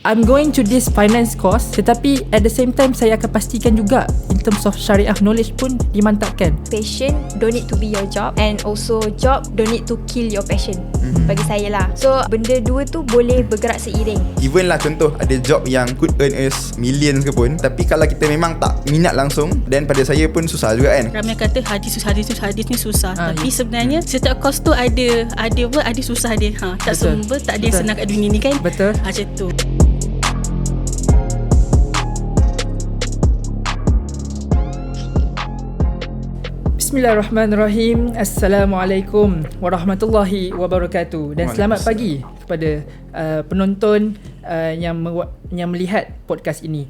I'm going to this finance course, tetapi at the same time saya akan pastikan juga in terms of syariah knowledge pun dimantapkan. Passion don't need to be your job, and also job don't need to kill your passion. Bagi saya lah. So benda dua tu boleh bergerak seiring. Even lah contoh ada job yang could earn us millions ke pun, tapi kalau kita memang tak minat langsung, then pada saya pun susah juga kan. Ramai kata hadis ni susah. Tapi sebenarnya setiap course tu ada susah dia. Tak semua, tak ada yang senang kat dunia ni kan. Betul. Macam tu. Bismillahirrahmanirrahim. Assalamualaikum warahmatullahi wabarakatuh. Dan selamat pagi kepada penonton yang melihat podcast ini.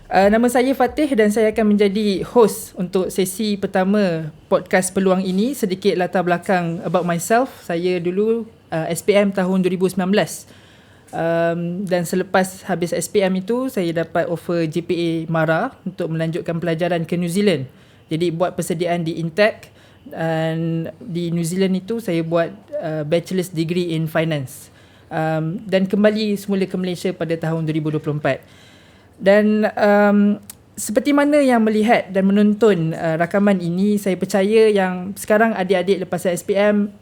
Nama saya Fatih dan saya akan menjadi host untuk sesi pertama podcast Peluang ini. Sedikit latar belakang about myself. Saya dulu SPM tahun 2019. Dan selepas habis SPM itu, saya dapat offer JPA MARA untuk melanjutkan pelajaran ke New Zealand. Jadi buat persediaan di Intech, dan di New Zealand itu saya buat bachelor's degree in finance, dan kembali semula ke Malaysia pada tahun 2024. Dan seperti mana yang melihat dan menonton rakaman ini, saya percaya yang sekarang adik-adik lepas SPM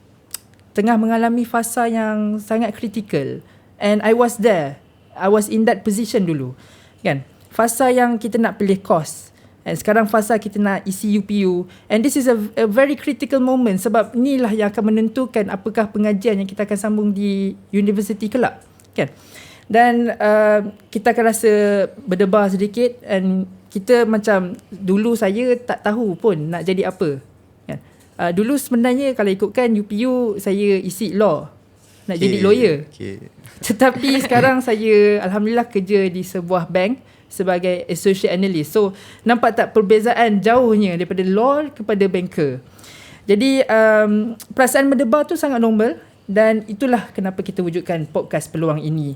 tengah mengalami fasa yang sangat kritikal. And I was there. I was in that position dulu, kan? Fasa yang kita nak pilih course, and sekarang fasa kita nak isi UPU, and this is a very critical moment, sebab inilah yang akan menentukan apakah pengajian yang kita akan sambung di universiti kelak, kan? Dan kita akan rasa berdebar sedikit, and kita macam dulu saya tak tahu pun nak jadi apa, kan? Dulu sebenarnya kalau ikutkan UPU saya isi law, nak jadi lawyer. Tetapi sekarang saya alhamdulillah kerja di sebuah bank sebagai associate analyst. So nampak tak perbezaan jauhnya daripada law kepada banker. Jadi perasaan berdebar tu sangat normal, dan itulah kenapa kita wujudkan podcast Peluang ini.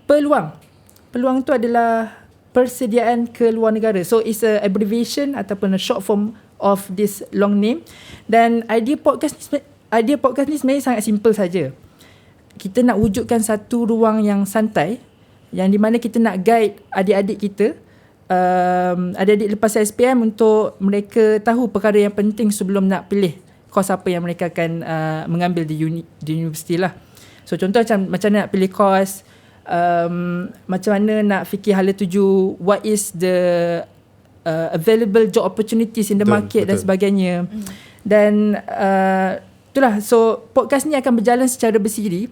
Peluang tu adalah persediaan ke luar negara. So it's a abbreviation ataupun a short form of this long name. Dan idea podcast ni sebenarnya sangat simple saja. Kita nak wujudkan satu ruang yang santai, yang di mana kita nak guide adik-adik kita, adik-adik lepas SPM, untuk mereka tahu perkara yang penting sebelum nak pilih kos apa yang mereka akan mengambil di universiti lah. So contoh macam mana nak pilih kos, macam mana nak fikir hala tuju, what is the available job opportunities in the market dan sebagainya. Dan itulah, so podcast ni akan berjalan secara bersiri.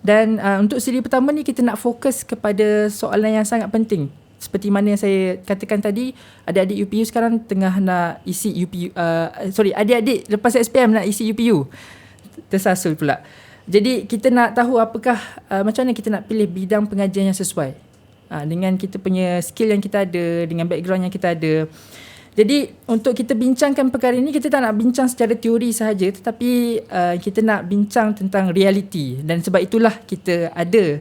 Dan untuk siri pertama ni kita nak fokus kepada soalan yang sangat penting. Seperti mana yang saya katakan tadi, adik-adik UPU sekarang tengah nak isi UPU, adik-adik lepas SPM nak isi UPU. Tersasul pula. Jadi kita nak tahu apakah, macam mana kita nak pilih bidang pengajian yang sesuai dengan kita punya skill yang kita ada, dengan background yang kita ada. Jadi untuk kita bincangkan perkara ini, kita tak nak bincang secara teori sahaja, tetapi kita nak bincang tentang realiti. Dan sebab itulah kita ada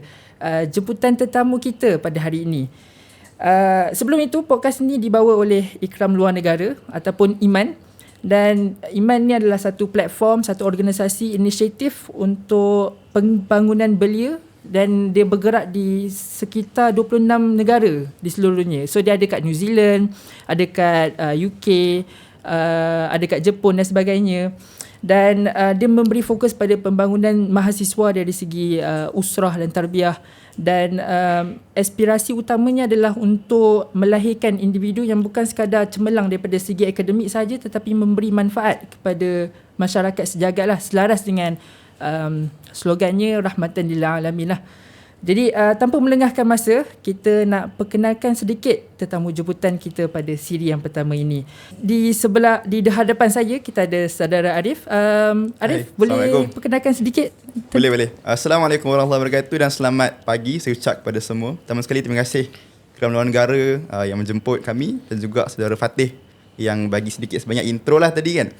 jemputan tetamu kita pada hari ini. Sebelum itu, podcast ini dibawa oleh Ikram Luar Negara ataupun IMAN. Dan IMAN ni adalah satu platform, satu organisasi inisiatif untuk pembangunan belia, dan dia bergerak di sekitar 26 negara di seluruh dunia. So dia ada kat New Zealand, ada kat UK, ada kat Jepun dan sebagainya. Dan dia memberi fokus pada pembangunan mahasiswa dari segi usrah dan tarbiyah. Dan aspirasi utamanya adalah untuk melahirkan individu yang bukan sekadar cemerlang daripada segi akademik saja, tetapi memberi manfaat kepada masyarakat sejagat lah, selaras dengan slogannya rahmatan lil alamin lah. Jadi tanpa melengahkan masa, kita nak perkenalkan sedikit tetamu jemputan kita pada siri yang pertama ini. Di hadapan saya kita ada saudara Arif. Arif, boleh perkenalkan sedikit? Boleh. Assalamualaikum warahmatullahi wabarakatuh, dan selamat pagi saya ucap kepada semua. Pertama sekali terima kasih Ikram Luar Negara yang menjemput kami, dan juga saudara Fatih yang bagi sedikit sebanyak intro lah tadi kan.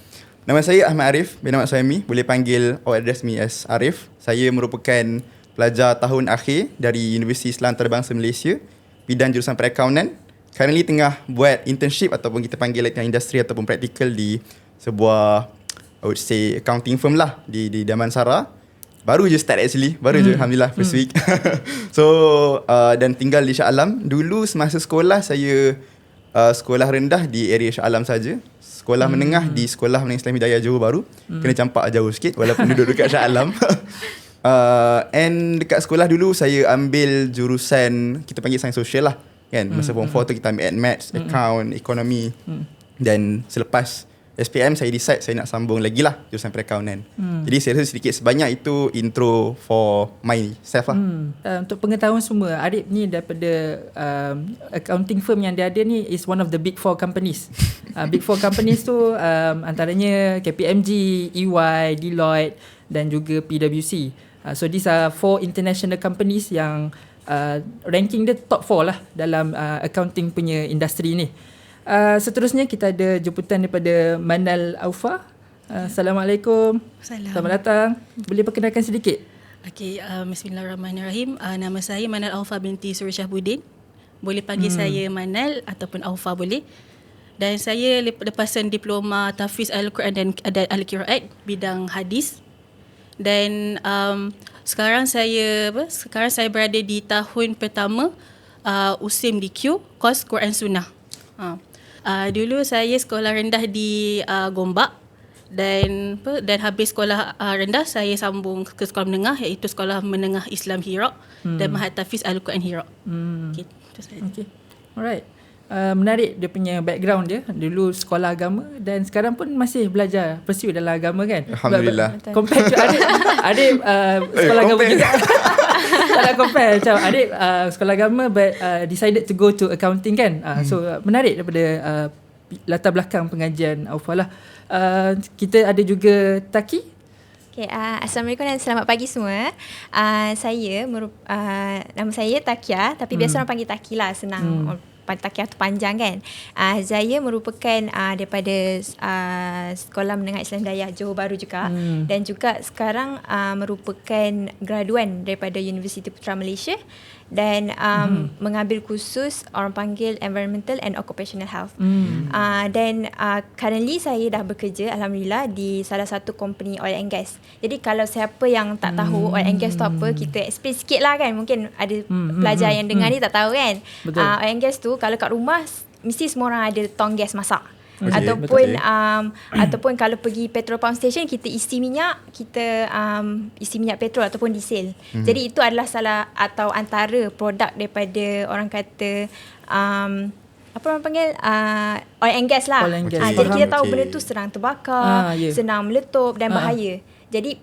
Nama saya Ahmad Arif bin Ahmad Suhaimi. Boleh panggil or address me as Arif. Saya merupakan pelajar tahun akhir dari Universiti Islam Antarabangsa Malaysia, bidang jurusan perakaunan. Currently tengah buat internship ataupun kita panggil latihan industri ataupun praktikal di sebuah, I would say, accounting firm lah di Damansara. Baru je start actually. Baru je alhamdulillah first week. So dan tinggal di Shah Alam. Dulu semasa sekolah saya sekolah rendah di area Shah Alam saja. Sekolah menengah di Sekolah Menengah Islam Hidayah Johor Bahru. Kena campak jauh sikit walaupun duduk dekat Shah Alam. And dekat sekolah dulu saya ambil jurusan kita panggil sains sosial lah kan. Masa form 4 tu kita ambil maths, account, ekonomi. Dan selepas SPM saya decide saya nak sambung lagi lah jurusan perakaunan. Jadi saya rasa sedikit sebanyak itu intro for myself lah. Untuk pengetahuan semua, Arif ni daripada accounting firm yang dia ada ni is one of the big 4 companies. Big 4 companies tu antaranya KPMG, EY, Deloitte dan juga PwC. So these are 4 international companies yang ranking dia top 4 lah dalam accounting punya industri ni. Seterusnya kita ada jemputan daripada Manal Aufa. Assalamualaikum. Selamat datang. Boleh perkenalkan sedikit? Okey, bismillahirrahmanirrahim. Nama saya Manal Aufa binti Surya Syahbudin. Boleh panggil saya Manal ataupun Aufa boleh. Dan saya lepasan diploma Tahfiz Al-Quran dan Adat Al-Qiraat bidang hadis. Dan sekarang saya berada di tahun pertama USIM DQ, kos Quran Sunnah. Dulu saya sekolah rendah di Gombak dan habis sekolah rendah saya sambung ke sekolah menengah iaitu Sekolah Menengah Islam Hira dan Mahat Tahfiz Al-Quran Hira. Okay, itu saja. Okay. Alright. Menarik dia punya background dia. Dulu sekolah agama dan sekarang pun masih belajar pursue dalam agama kan. Alhamdulillah. Compare to adik sekolah agama juga. Tak nak compare macam adik sekolah agama but decided to go to accounting kan. So menarik daripada latar belakang pengajian Aufa lah. Kita ada juga Taki. Okay, Assalamualaikum dan selamat pagi semua. Nama saya Takia tapi biasa orang panggil Taki lah, senang. Takia tu panjang kan. Saya merupakan daripada Sekolah Menengah Islam Hidayah Johor Bahru juga dan juga sekarang merupakan graduan daripada Universiti Putra Malaysia dan mengambil kursus orang panggil Environmental and Occupational Health. Dan currently saya dah bekerja alhamdulillah di salah satu company oil and gas. Jadi kalau siapa yang tak tahu oil and gas tu apa, kita explain sikit lah kan. Mungkin ada pelajar yang dengar ni tak tahu kan. Oil and gas tu kalau kat rumah mesti semua orang ada tong gas masak. Okay, ataupun kalau pergi petrol pump station kita isi minyak petrol ataupun diesel. Jadi itu adalah salah atau antara produk daripada orang kata apa orang panggil oil and gas lah. Jadi kita tahu benda tu senang terbakar, senang meletup dan bahaya. Jadi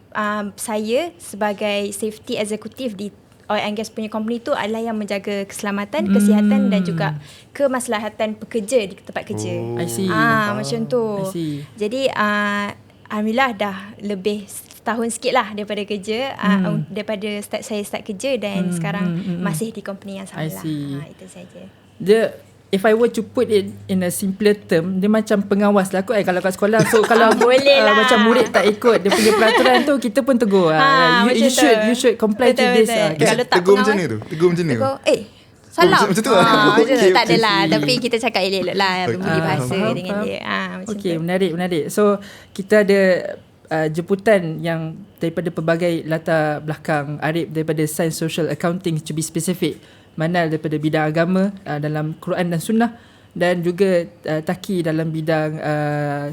saya sebagai safety executive di oil and gas punya company tu adalah yang menjaga keselamatan, kesihatan dan juga kemaslahatan pekerja di tempat kerja. I see. Macam tu. Jadi alhamdulillah dah lebih setahun sikit lah daripada kerja, daripada saya start kerja dan sekarang masih di company yang sama lah. Itu saja. If I were to put it in a simpler term, dia macam pengawas lah kot kalau kat sekolah. So kalau boleh lah. Macam murid tak ikut dia punya peraturan tu, kita pun tegur. You should comply to this. Kalau tak tegur macam ni tu. Tegur macam ni tu. Salah. Macam tu lah. Tak adalah. Tapi kita cakap elok-elok lah. Berbudi bahasa dengan dia. Okay, menarik. So kita ada jemputan yang daripada pelbagai latar belakang. Arif daripada Science Social Accounting to be specific. Manal daripada bidang agama dalam Quran dan Sunnah dan juga Taki dalam bidang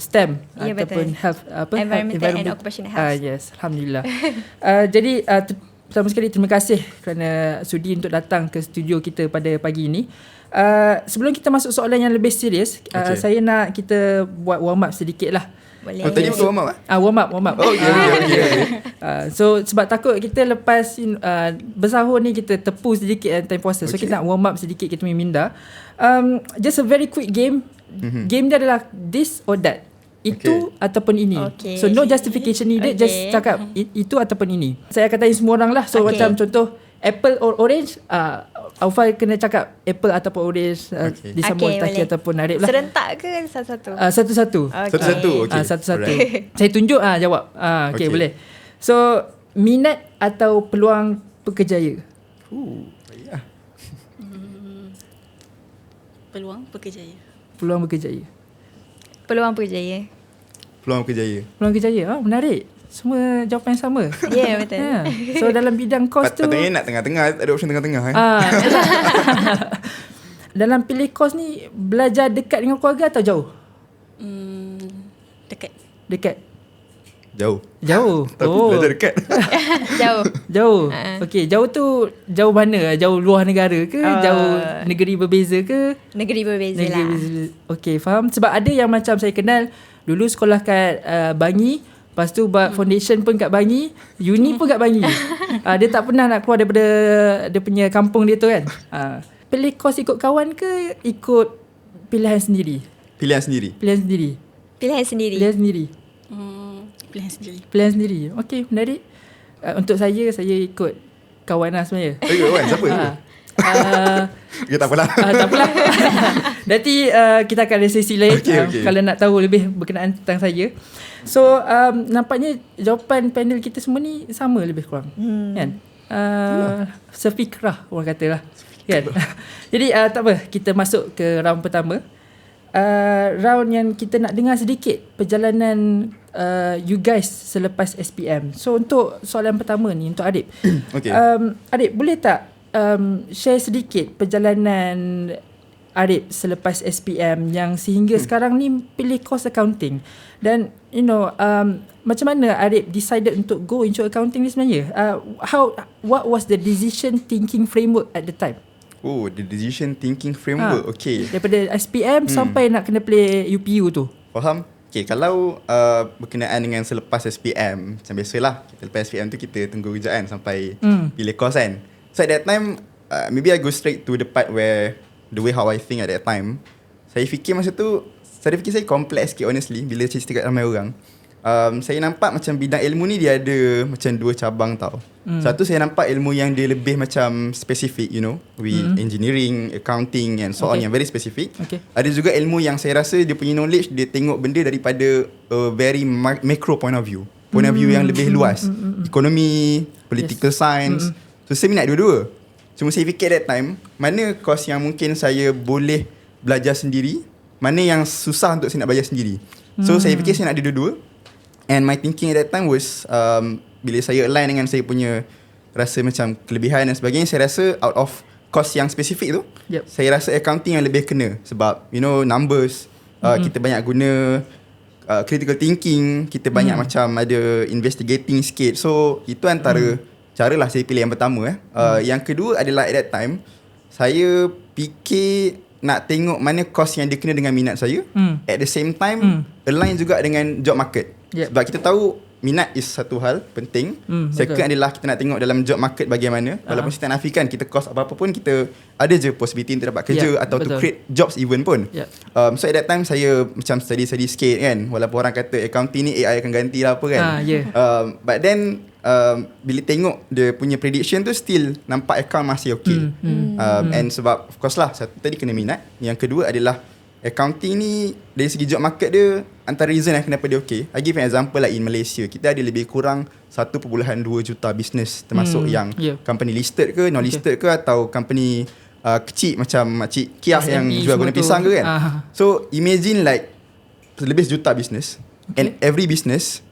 STEM ataupun health environmental and occupational health. Yes, alhamdulillah. Jadi pertama sekali terima kasih kerana sudi untuk datang ke studio kita pada pagi ini. Sebelum kita masuk soalan yang lebih serius, saya nak kita buat warm up sedikit lah. Boleh. Tadi betul warm up warm up. Okay. So sebab takut kita lepas bersahur ni kita tepu sedikit time puasa. So kita nak warm up sedikit kita punya minda. Just a very quick game. Game dia adalah this or that. Itu ataupun ini. So no justification needed. Just cakap itu ataupun ini. Saya akan tanya semua orang lah. So macam contoh apple or orange, Aufa kena cakap apple ataupun orange, disambung Taki ataupun Arif lah. Serentak ke satu-satu? Satu-satu. Satu-satu. Saya tunjuk jawab. Okay, boleh. So minat atau peluang berkejaya? Peluang berkejaya. Peluang berkejaya. Peluang berkejaya. Menarik. Semua jawapan yang sama. Ya, betul. So dalam bidang kos tu Patutnya nak tengah-tengah, tak ada option tengah-tengah dalam pilih kos ni, belajar dekat dengan keluarga atau jauh? Dekat. Dekat. Jauh. Tapi Oh. belajar dekat. Jauh. Okey, jauh tu jauh mana? Jauh luar negara ke? Jauh negeri berbeza ke? Negeri berbeza lah. Okey, faham. Sebab ada yang macam saya kenal dulu sekolah kat Bangi, lepas tu buat foundation pun kat Bangi, uni pun kat Bangi. Dia tak pernah nak keluar daripada dia punya kampung dia tu kan. Pilih kos ikut kawan ke ikut pilihan sendiri? Pilihan sendiri. Pilihan sendiri. Pilihan sendiri. Pilihan sendiri. Okey, menarik. Untuk saya ikut kawan lah sebenarnya. Kawan siapa tu? Ya, tak apalah. Tak apalah. Nanti kita akan ada sesi lain Okay. kalau nak tahu lebih berkenaan tentang saya. So nampaknya jawapan panel kita semua ni sama lebih kurang. Kan? Sefikrah orang kata lah. Kan? Jadi tak apa, kita masuk ke round pertama. Round yang kita nak dengar sedikit perjalanan you guys selepas SPM. So untuk soalan pertama ni untuk Adib. Okay. Adib, boleh tak share sedikit perjalanan Adib selepas SPM yang sehingga sekarang ni pilih course accounting. Dan macam mana Adib decided untuk go into accounting ni sebenarnya? What was the decision thinking framework at the time? Oh, the decision thinking framework. Okay. Daripada SPM sampai nak kena play UPU tu. Faham? Okay, kalau berkenaan dengan selepas SPM, macam biasalah, kita lepas SPM tu kita tunggu kerjaan sampai pilih course kan. So at that time, maybe I go straight to the part where the way how I think at that time. Saya fikir masa tu, saya fikir saya complex sikit honestly bila cerita kat ramai orang. Saya nampak macam bidang ilmu ni dia ada macam dua cabang tau. Satu saya nampak ilmu yang dia lebih macam spesifik, engineering, accounting and so on, yang very specific. Ada juga ilmu yang saya rasa dia punya knowledge, dia tengok benda daripada a very macro point of view. Point of view yang lebih luas. Ekonomi, political science. So saya minat dua-dua. Cuma saya fikir that time, mana course yang mungkin saya boleh belajar sendiri, mana yang susah untuk saya nak belajar sendiri. So saya fikir saya nak ada dua-dua. And my thinking at that time was bila saya align dengan saya punya rasa macam kelebihan dan sebagainya, saya rasa out of course yang spesifik tu, saya rasa accounting yang lebih kena. Sebab numbers, kita banyak guna critical thinking, kita banyak macam ada investigating sikit. So itu antara caralah saya pilih yang pertama. Yang kedua adalah at that time saya fikir nak tengok mana course yang dia kena dengan minat saya. At the same time align juga dengan job market. Sebab kita tahu minat is satu hal penting. Second adalah kita nak tengok dalam job market bagaimana. Walaupun kita tak nafikan kita course apa-apa pun, kita ada je possibility untuk dapat kerja atau to create jobs even pun. So at that time saya macam study sikit kan. Walaupun orang kata accounting ni AI akan ganti lah apa kan. But then bila tengok dia punya prediction tu, still nampak account masih okay. And sebab of course lah, satu tadi kena minat. Yang kedua adalah accounting ni dari segi job market dia, antara reason yang kenapa dia okay. I give an example like in Malaysia, kita ada lebih kurang 1.2 juta business, termasuk yang company listed ke, non listed ke, atau company kecil macam Makcik Kiah yang jual guna pisang ke kan. So imagine like lebih sejuta business. And every business,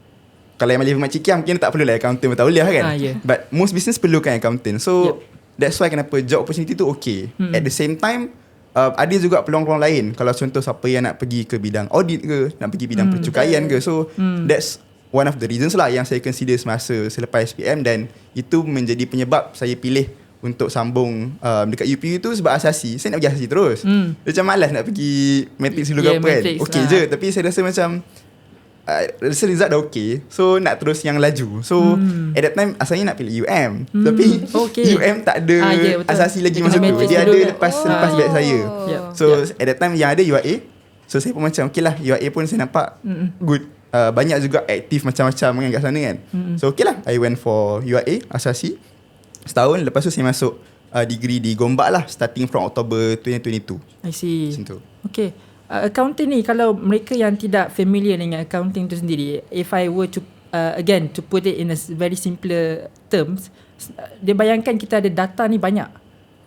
kalau yang level Makcik Kiah mungkin tak perlu lah accountant, tak boleh lah kan. But most business perlukan accountant. So that's why kenapa job opportunity tu okay. At the same time, ada juga peluang-peluang lain. Kalau contoh siapa yang nak pergi ke bidang audit ke, nak pergi bidang percukaian ke. So that's one of the reasons lah yang saya consider semasa selepas SPM. Dan itu menjadi penyebab saya pilih untuk sambung dekat UPU tu. Sebab asasi, saya nak pergi asasi terus. Macam malas nak pergi matrix dulu ke apa kan. Okay je. Tapi saya rasa macam rasa result dah okay. So nak terus yang laju. So at that time asalnya nak pilih UM. Tapi UM tak ada asasi lagi masa tu. Dia ada lepas batch saya. So at that time yang ada UAA. So saya pun macam okay lah, UAA pun saya nampak good. Banyak juga aktif macam-macam kan kat sana kan. So okay lah, I went for UAA asasi setahun. Lepas tu saya masuk degree di Gombak lah, starting from October 2022. I see. Macam tu. Okay. Accounting ni, kalau mereka yang tidak familiar dengan accounting tu sendiri, if I were to again to put it in a very simpler terms, dia bayangkan kita ada data ni banyak.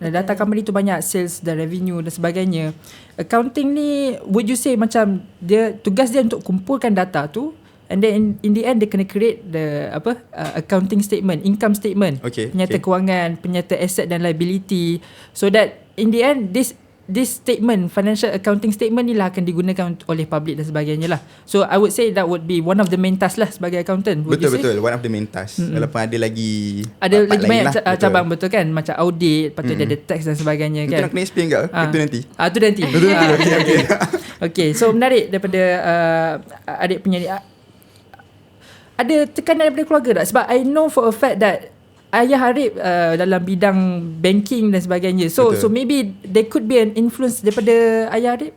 Data company tu banyak, sales dan revenue dan sebagainya. Accounting ni, would you say macam dia tugas dia untuk kumpulkan data tu and then in the end dia kena create the accounting statement, income statement, penyata kewangan, penyata asset dan liability, so that in the end this statement, financial accounting statement ni lah akan digunakan oleh public dan sebagainya lah. So I would say that would be one of the main task lah sebagai accountant. Betul, one of the main task. Walaupun ada lagi banyak cabang, betul kan, macam audit, patut dia ada tax dan sebagainya kan. Itu nak kena explain ke? Itu nanti. Itu nanti. Okay, so menarik daripada adik punya ni. Ada tekanan daripada keluarga tak? Sebab I know for a fact that ayah Arif dalam bidang banking dan sebagainya. So maybe there could be an influence daripada ayah Arif?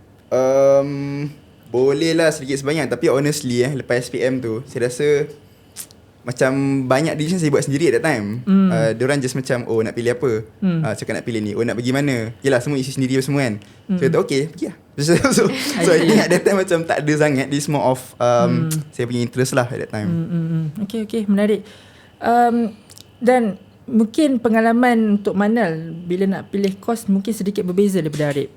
Boleh lah sedikit sebanyak. Tapi honestly lepas SPM tu, saya rasa macam banyak decision saya buat sendiri at that time. Diorang just macam, nak pilih apa? Cakap nak pilih ni. Nak pergi mana? Yelah, semua isi sendiri semua kan. So kata okay, pergi lah. So I think at that time macam tak ada sangat. This more of saya punya interest lah at that time. Okay, menarik. Dan mungkin pengalaman untuk Manal bila nak pilih kos mungkin sedikit berbeza daripada Arif.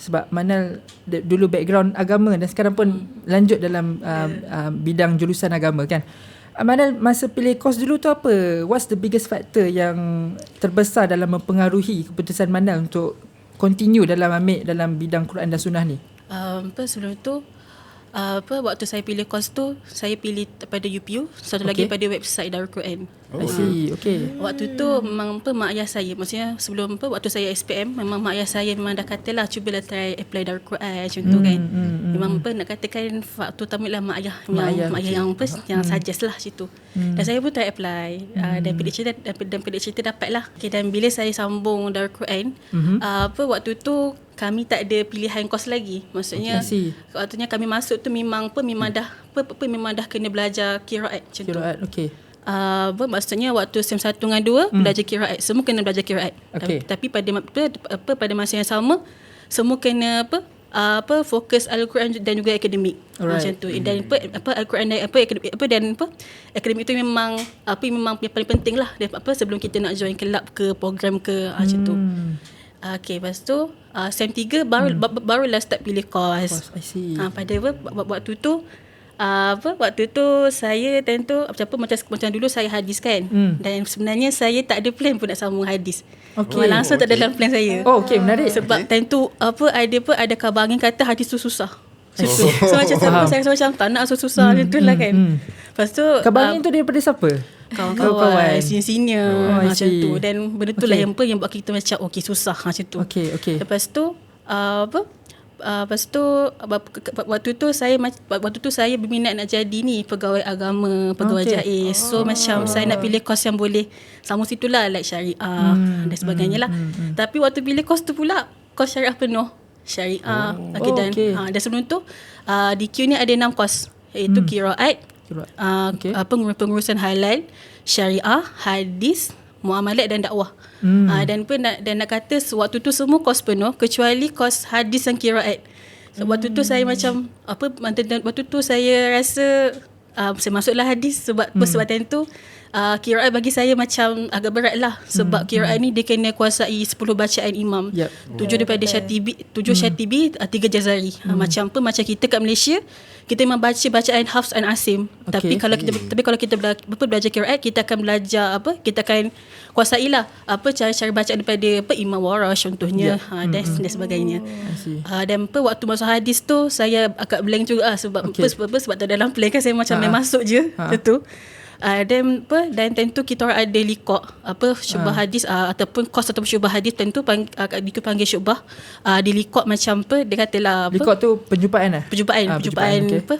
Sebab Manal dulu background agama dan sekarang pun lanjut dalam bidang jurusan agama kan. Manal masa pilih kos dulu tu apa? What's the biggest factor yang terbesar dalam mempengaruhi keputusan Manal untuk continue dalam bidang Quran dan Sunnah ni? Sebelum tu waktu saya pilih kos tu, saya pilih pada UPU, satu lagi pada website Darul Quran. I see. Okay. Waktu tu memang mak ayah saya, maksudnya sebelum waktu saya SPM, memang mak ayah saya memang dah katalah cubalah try apply Darul Quran macam tu kan. Memang nak katakan waktu tamatlah mak ayah yang suggest lah situ. Dan saya pun try apply dan pilih cerita dapat lah. Okay, dan bila saya sambung Darul Quran, waktu tu kami tak ada pilihan kos lagi. Maksudnya waktunya kami masuk tu memang dah kena belajar qiraat macam tu. Qiraat, okey. Maksudnya waktu SEM 1 dengan 2 belajar qiraat, semua kena belajar qiraat. Tapi pada masa yang sama semua kena fokus Al-Quran dan juga akademik. Macam tu. Dan Al-Quran dan akademik itu memang yang paling penting lah sebelum kita nak join kelab ke program ke macam tu. Okay, lepas tu SEM 3 barulah start pilih kos. I see. Pada waktu tu saya tentu macam dulu saya hadis kan. Dan sebenarnya saya tak ada plan pun nak sambung hadis. Langsung tak ada dalam plan saya. Menarik. Sebab tentu ada khabar angin kata hadis tu susah. So macam saya rasa macam tak nak susah macam tu lah kan. Lepas tu khabar angin tu daripada siapa? Kawan-kawan senior macam tu. Dan benda tu lah yang buat kita macam susah macam tu. Lepas tu waktu tu saya berminat nak jadi ni pegawai agama, pegawai jais. So macam saya nak pilih kos yang boleh sama situlah, like syariah dan sebagainya lah. Tapi waktu pilih kos tu pula kos syariah penuh. Syariah dan sebelum tu di Q ni ada 6 kos, iaitu qiraat, pengurusan halal, syariah, hadis, muamalat dan dakwah. Dan nak kata waktu tu semua kos penuh kecuali kos hadis dan qiraat. So, waktu tu saya macam waktu tu saya rasa saya masuklah hadis sebab tentu qiraat bagi saya macam agak berat lah. Sebab qiraat ni dia kena kuasai 10 bacaan imam. 7 daripada Syatibi, 3 Jazari. Macam kita kat Malaysia kita memang baca bacaan Hafs dan Asim. Tapi kalau kita belajar qiraat, kita akan belajar kita akan kuasailah cara-cara bacaan daripada Imam Warash contohnya, dan sebagainya. Dan waktu masuk hadis tu saya agak blank juga sebab tak ada dalam plan kan, saya macam main masuk je tu. Dan tentu kita orang ada liqah syubah hadis ataupun kos ataupun syubah hadis, tentu dipanggil syubah di liqah macam dia katalah liqah tu penjumpaan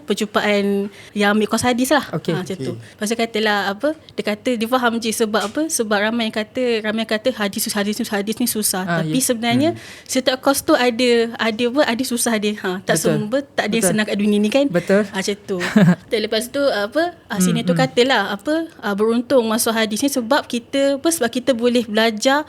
perjumpaan yang ambil kos hadis lah. Macam tu. Pasal katalah dia kata dia faham je sebab ramai yang kata hadis ni susah. Tapi sebenarnya setiap kos tu ada susah dia. Tak semua tak ada yang senang kat dunia ni kan. Betul. Macam tu. Lepas tu sini tu katalah beruntung masuk hadis ni sebab kita boleh belajar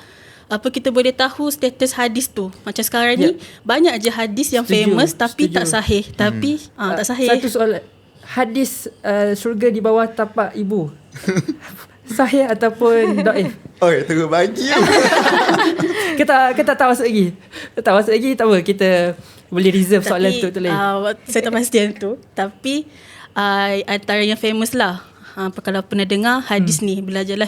kita boleh tahu status hadis tu. Macam sekarang ni banyak je hadis yang famous tapi tak sahih. Tapi tak sahih. Satu soalan, hadis syurga di bawah tapak ibu sahih ataupun dhaif? Terus bagi. Kita tak masuk lagi. Tak apa, kita boleh reserve soalan tu lain. Saya tak pastian tu. Tapi antara yang famous lah. Kalau pernah dengar hadis ni, belajarlah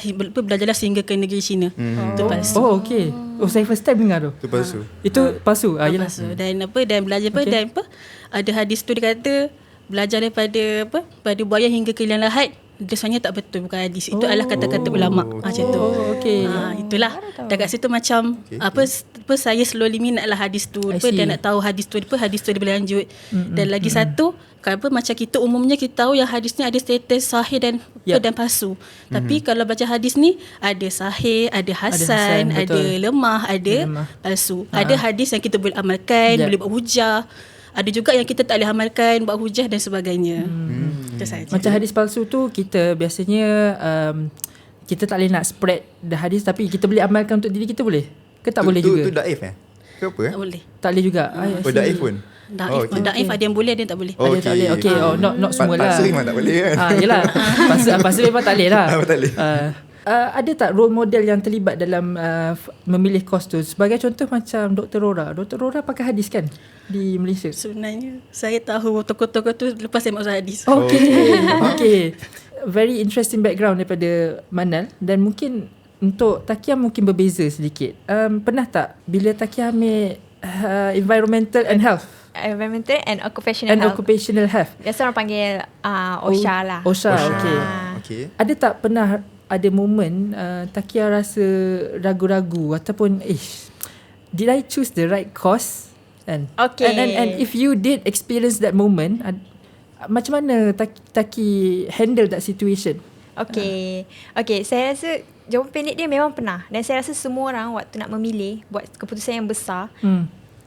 sehingga ke negeri China. Itu palsu. Oh, okey. Oh, saya first time dengar tu. Itu palsu. Itu palsu. Yalah. Palsu. Dan belajar dan ada hadis tu dia kata belajar pada buaya hingga ke liang lahat. Dia sebenarnya tak betul, bukan hadis. Itu adalah kata-kata ulama. Macam tu. Okey. Itulah. Dan kat situ macam saya slowly minat lah hadis tu. Dan nak tahu hadis tu dia boleh lanjut. Dan lagi satu, macam kita umumnya kita tahu yang hadis ni ada status sahih dan palsu. Tapi kalau baca hadis ni ada sahih, ada hasan, ada lemah, ada palsu. Ada hadis yang kita boleh amalkan, boleh buat hujah. Ada juga yang kita tak boleh amalkan, buat hujah dan sebagainya. Itu saja. Macam hadis palsu tu, kita biasanya kita tak boleh nak spread the hadis, tapi kita boleh amalkan untuk diri kita, boleh? Ke tak boleh juga? Itu daif Ke apa Tak boleh. Tak boleh juga. Daif pun? Daif ada yang boleh, ada yang tak boleh. Ada yang tak boleh. Okay, not semua lah. Palsu memang tak boleh kan? Yelah. Palsu memang tak boleh lah. Tak boleh. Ada tak role model yang terlibat dalam memilih kos tu? Sebagai contoh macam Dr. Rora. Dr. Rora pakai hadis kan di Malaysia? Sebenarnya saya tahu tokoh-tokoh tu lepas saya masuk hadis. Okay. Very interesting background daripada Manal. Dan mungkin untuk Takia mungkin berbeza sedikit. Pernah tak bila Takia ambil environmental and health? Environmental and occupational health. Biasa orang panggil OSHA lah. OSHA. Okay. Ada tak pernah ada momen Takia rasa ragu-ragu ataupun did I choose the right course? Okay. And if you did experience that moment, macam mana Taki handle that situation? Okay, saya rasa jawapan pendek dia memang pernah. Dan saya rasa semua orang waktu nak memilih buat keputusan yang besar,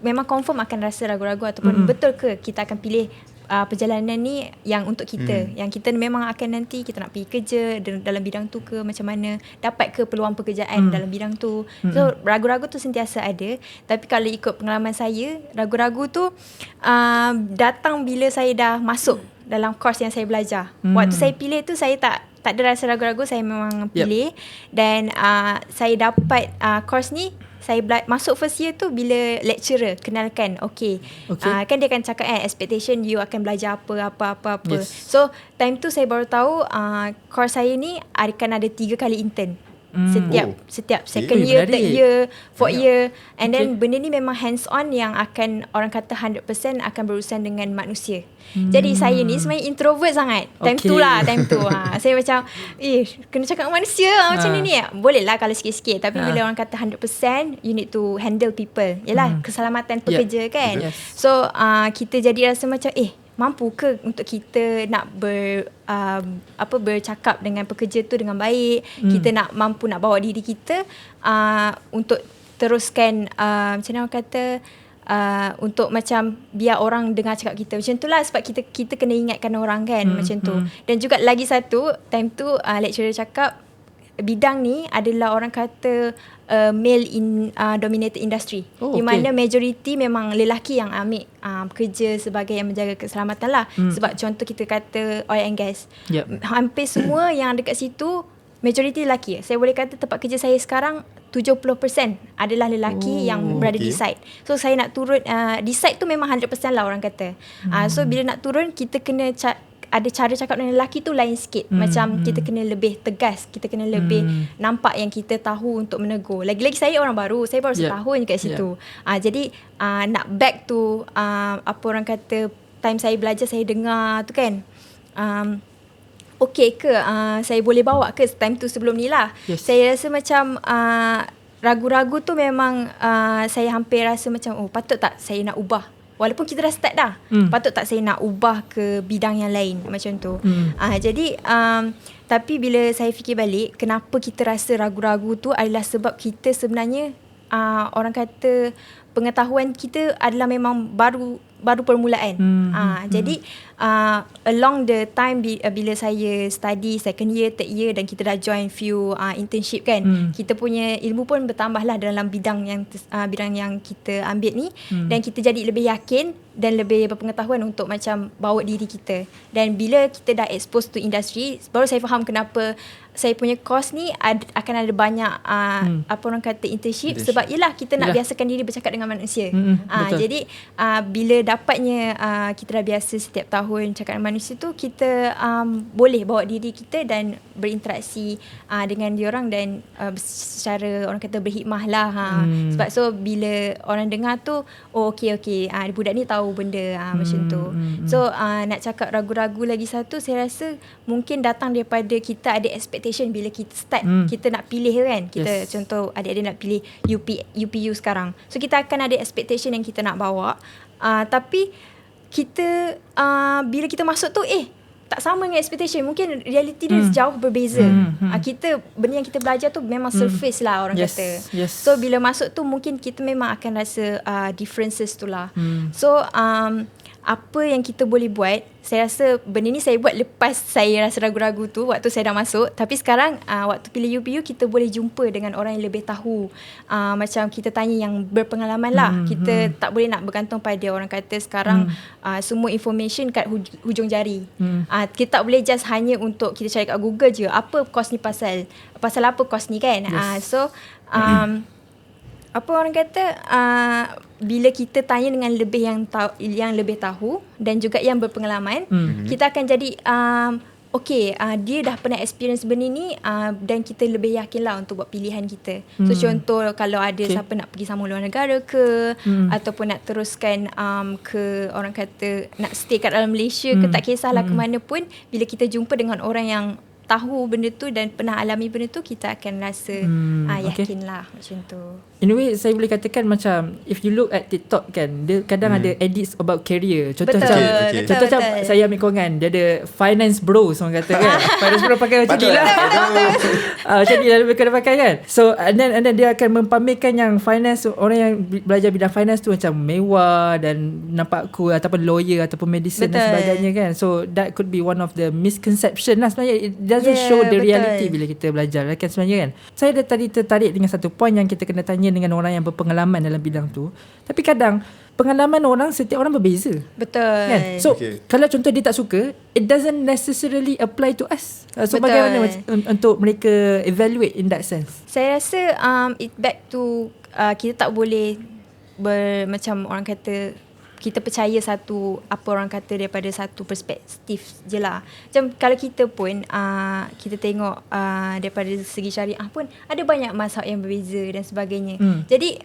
memang confirm akan rasa ragu-ragu ataupun betul ke kita akan pilih perjalanan ni yang untuk kita, yang kita memang akan nanti kita nak pergi kerja dalam bidang tu ke, macam mana, dapat ke peluang pekerjaan dalam bidang tu. So ragu-ragu tu sentiasa ada. Tapi kalau ikut pengalaman saya, ragu-ragu tu datang bila saya dah masuk dalam course yang saya belajar. Waktu saya pilih tu saya tak ada rasa ragu-ragu, saya memang pilih. Dan saya dapat course ni, saya masuk first year tu bila lecturer kenalkan, kan dia akan cakap expectation you akan belajar apa. Yes. So time tu saya baru tahu course saya ni akan ada 3 kali intern. Setiap second year, third year, fourth year. And then benda ni memang hands on yang akan orang kata 100% akan berurusan dengan manusia. Jadi saya ni sebenarnya introvert sangat. Time tu. Saya macam kena cakap dengan manusia macam ni. Boleh lah kalau sikit-sikit. Tapi bila orang kata 100%, you need to handle people. Yalah, keselamatan pekerja kan. Yes. So kita jadi rasa macam mampu ke untuk kita nak bercakap dengan pekerja tu dengan baik. Kita nak mampu nak bawa diri kita untuk teruskan macam mana orang kata, untuk macam biar orang dengar cakap kita. Macam tu lah, sebab kita kena ingatkan orang kan, macam tu. Dan juga lagi satu, time tu lecturer cakap bidang ni adalah orang kata male dominated industry. Di mana majoriti memang lelaki yang ambil kerja sebagai yang menjaga keselamatan lah. Sebab contoh kita kata oil and gas, hampir semua yang dekat situ majoriti lelaki. Saya boleh kata tempat kerja saya sekarang 70% adalah lelaki yang berada di site. So saya nak turun di site tu memang 100% lah orang kata. So bila nak turun, kita kena ada cara cakap dengan lelaki tu lain sikit. Macam kita kena lebih tegas, kita kena lebih nampak yang kita tahu untuk menegur. Lagi-lagi saya orang baru, saya baru setahun kat situ. Jadi nak back to apa orang kata, time saya belajar saya dengar tu kan, okey ke saya boleh bawa ke time tu sebelum ni lah. Saya rasa macam ragu-ragu tu memang saya hampir rasa macam patut tak saya nak ubah. Walaupun kita dah start dah, patut tak saya nak ubah ke bidang yang lain macam tu. Jadi tapi bila saya fikir balik, kenapa kita rasa ragu-ragu tu adalah sebab kita sebenarnya orang kata pengetahuan kita adalah memang baru permulaan. Jadi along the time bila saya study second year, third year dan kita dah join few internship kan, kita punya ilmu pun bertambah lah dalam bidang yang kita ambil ni. Dan kita jadi lebih yakin dan lebih berpengetahuan untuk macam bawa diri kita. Dan bila kita dah expose to industry, baru saya faham kenapa saya punya course ni akan ada banyak apa orang kata internship. Sebab yelah kita nak biasakan diri bercakap dengan dengan manusia. Betul. Jadi bila dapatnya kita dah biasa setiap tahun cakap dengan manusia tu, kita boleh bawa diri kita dan berinteraksi dengan diorang dan secara orang kata berhikmah lah. Sebab so bila orang dengar tu, oh okey budak ni tahu benda macam tu. So nak cakap ragu-ragu lagi satu, saya rasa mungkin datang daripada kita ada expectation bila kita start kita nak pilih kan. Kita contoh adik-adik nak pilih UPU sekarang. So kita akan ada expectation yang kita nak bawa. Tapi kita bila kita masuk tu tak sama dengan expectation. Mungkin reality dia jauh berbeza. Benda yang kita belajar tu memang surface lah orang kata. So bila masuk tu mungkin kita memang akan rasa differences tu lah. So apa yang kita boleh buat, saya rasa benda ni saya buat lepas saya rasa ragu-ragu tu waktu saya dah masuk. Tapi sekarang waktu pilih UPU kita boleh jumpa dengan orang yang lebih tahu. Macam kita tanya yang berpengalaman lah. Kita tak boleh nak bergantung pada orang kata sekarang semua information kat hujung jari. Kita tak boleh just hanya untuk kita cari kat Google je apa course ni pasal apa course ni kan. So apa orang kata bila kita tanya dengan yang lebih tahu dan juga yang berpengalaman, kita akan jadi dia dah pernah experience benda ni dan kita lebih yakin lah untuk buat pilihan kita. So contoh kalau ada siapa nak pergi sama luar negara ke ataupun nak teruskan ke orang kata nak stay kat dalam Malaysia ke, tak kisahlah ke mana pun, bila kita jumpa dengan orang yang tahu benda tu dan pernah alami benda tu, kita akan rasa yakin lah macam tu. In a way saya boleh katakan macam if you look at TikTok kan, dia kadang ada edits about career. Contoh macam saya ambil kewangan, dia ada finance bros orang kata kan. Finance bro pakai macam ni lah. Macam ni lah lebih kena pakai kan. So and then dia akan mempamerkan yang finance, orang yang belajar bidang finance tu macam mewah dan nampak cool, ataupun lawyer ataupun medicine dan sebagainya kan. So that could be one of the misconception lah sebenarnya. It doesn't show the reality bila kita belajar kan sebenarnya kan. Saya dah tadi tertarik dengan satu point yang kita kena tanya dengan orang yang berpengalaman dalam bidang tu. Tapi kadang pengalaman setiap orang berbeza. Betul kan? So kalau contoh dia tak suka, it doesn't necessarily apply to us. So bagaimana untuk mereka evaluate in that sense? Saya rasa it back to kita tak boleh macam orang kata kita percaya apa orang kata daripada satu perspektif je lah. Macam kalau kita pun kita tengok daripada segi syariah pun ada banyak mazhab yang berbeza dan sebagainya. Jadi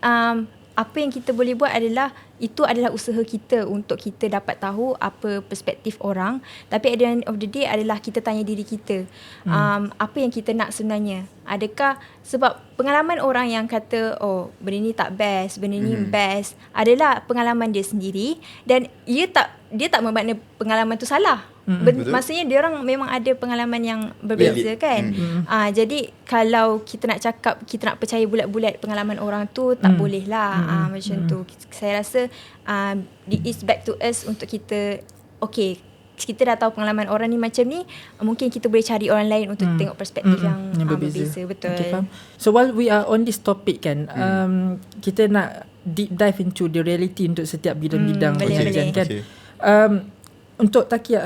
apa yang kita boleh buat adalah itu adalah usaha kita untuk kita dapat tahu apa perspektif orang. Tapi at the end of the day adalah kita tanya diri kita apa yang kita nak sebenarnya. Adakah sebab pengalaman orang yang kata benda ni tak best, benda ni best, adalah pengalaman dia sendiri dan dia tak bermakna pengalaman tu salah. Maksudnya dia orang memang ada pengalaman yang berbeza kan. Jadi kalau kita nak cakap kita nak percaya bulat-bulat pengalaman orang tu, tak boleh lah macam tu. Saya rasa it is back to us untuk kita kita dah tahu pengalaman orang ni macam ni, mungkin kita boleh cari orang lain untuk tengok perspektif yang berbeza. Betul. Okay, faham. So while we are on this topic kan, kita nak deep dive into the reality untuk setiap bidang-bidang pengajian kan. Untuk Takia,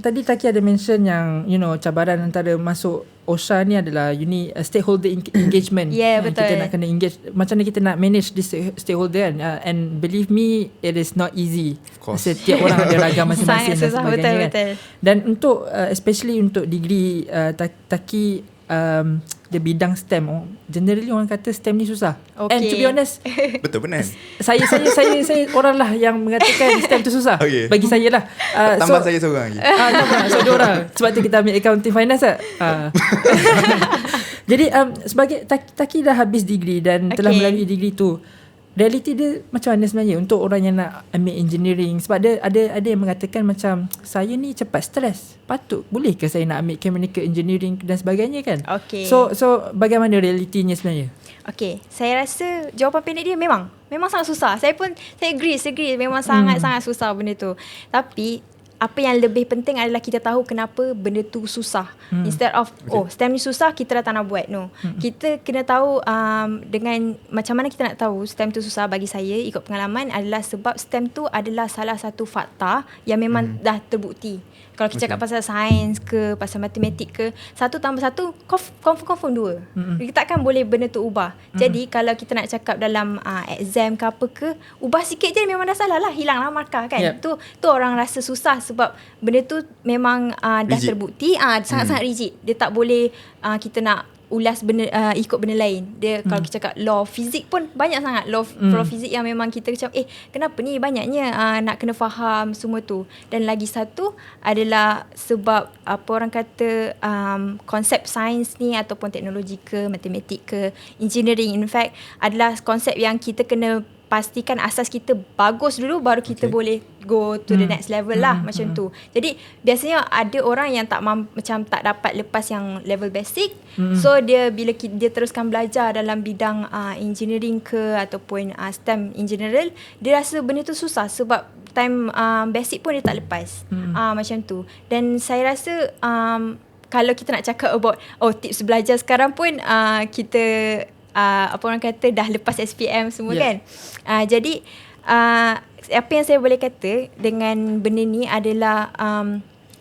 tadi Takia ada mention yang cabaran antara masuk OSHA ni adalah stakeholder engagement. Betul. Kita nak kena engage, macam mana kita nak manage this stakeholder kan. And believe me, it is not easy. Setiap orang ada ragam masing-masing dan sebagainya kan. Dan untuk especially untuk degree Taki the bidang STEM, generally orang kata STEM ni susah. And to be honest, betul benar. Saya orang lah yang mengatakan STEM tu susah. Bagi saya lah. Tambah saya seorang lagi. So dua orang. Sebab tu kita ambil accounting finance lah. Jadi sebagai Taki dah habis degree dan telah melalui degree tu, realiti dia macam mana sebenarnya untuk orang yang nak ambil engineering? Sebab ada yang mengatakan macam saya ni cepat stres, boleh ke saya nak ambil chemical engineering dan sebagainya kan. So bagaimana realitinya sebenarnya? Saya rasa jawapan pendek dia memang sangat susah. Saya agree memang sangat susah benda tu. Tapi apa yang lebih penting adalah kita tahu kenapa benda tu susah. Instead of STEM ni susah, kita dah tak nak buat. No. Kita kena tahu dengan macam mana kita nak tahu STEM tu susah. Bagi saya ikut pengalaman adalah sebab STEM tu adalah salah satu fakta yang memang dah terbukti. Kalau kita cakap pasal sains ke, pasal matematik ke, 1 tambah 1 confirm 2. Kita takkan boleh benda tu ubah. Jadi kalau kita nak cakap dalam exam ke apa ke, ubah sikit je memang dah salah lah, hilang lah markah kan. Tu orang rasa susah sebab benda tu memang dah terbukti, sangat-sangat rigid. Dia tak boleh kita nak ulas benda ikut benda lain. Dia kalau kita cakap law fizik pun banyak sangat law fizik yang memang kita macam kenapa ni banyaknya nak kena faham semua tu. Dan lagi satu adalah sebab apa orang kata konsep sains ni ataupun teknologi ke, matematik ke, engineering in fact adalah konsep yang kita kena pastikan asas kita bagus dulu baru kita boleh go to the next level lah macam tu. Jadi biasanya ada orang yang macam tak dapat lepas yang level basic. So dia bila dia teruskan belajar dalam bidang engineering ke ataupun STEM in general, dia rasa benda tu susah sebab time basic pun dia tak lepas. Macam tu. Dan saya rasa kalau kita nak cakap about tips belajar sekarang pun kita apa orang kata dah lepas SPM semua kan. Jadi apa yang saya boleh kata dengan benda ni adalah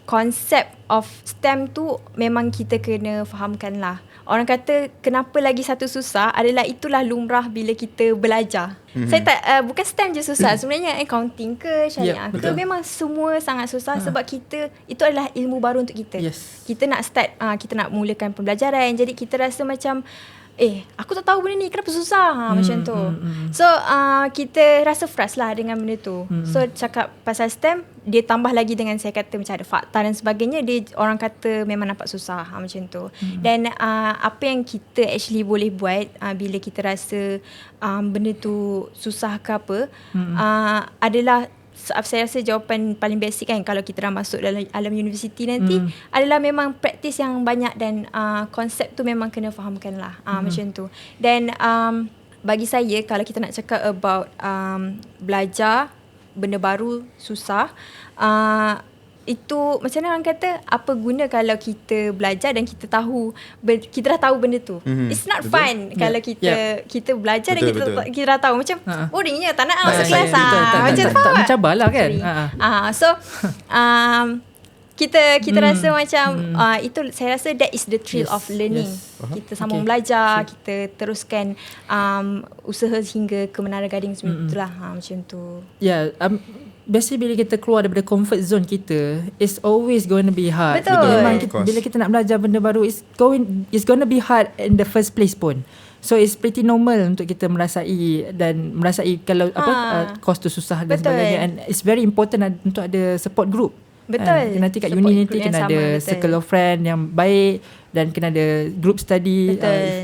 konsep of STEM tu memang kita kena fahamkan lah. Orang kata kenapa lagi satu susah adalah itulah lumrah bila kita belajar. Saya tak bukan STEM je susah. Sebenarnya accounting ke, syariah ke, memang semua sangat susah sebab kita itu adalah ilmu baru untuk kita. Kita nak start kita nak mulakan pembelajaran. Jadi kita rasa macam aku tak tahu benda ni, kenapa susah macam tu. So kita rasa frust lah dengan benda tu. So cakap pasal STEM, dia tambah lagi dengan saya kata macam ada fakta dan sebagainya, dia orang kata memang nampak susah macam tu. Dan apa yang kita actually boleh buat bila kita rasa benda tu susah ke apa, adalah saya rasa jawapan paling basic kan kalau kita dah masuk dalam alam universiti nanti adalah memang praktis yang banyak dan konsep tu memang kena fahamkan lah macam tu. Dan bagi saya kalau kita nak cakap about belajar benda baru susah, itu macam mana orang kata, apa guna kalau kita belajar dan kita tahu kita dah tahu benda tu. It's not fun kalau kita belajar dan kita dah tahu macam boringnya, tak nak masuk kelas macam tak mencabarlah kan. So kita rasa macam itu saya rasa that is the thrill of learning. Kita sambung belajar, kita teruskan usaha hingga ke Menara Gading semua itulah macam tu. Biasanya bila kita keluar daripada comfort zone kita, it's always going to be hard. Memang bila kita nak belajar benda baru, it's going to be hard in the first place pun. So it's pretty normal untuk kita merasai kalau course tu susah dan sebagainya. And it's very important untuk ada support group. Nanti kat uni nanti kena ada circle of friend yang baik dan kena ada group study.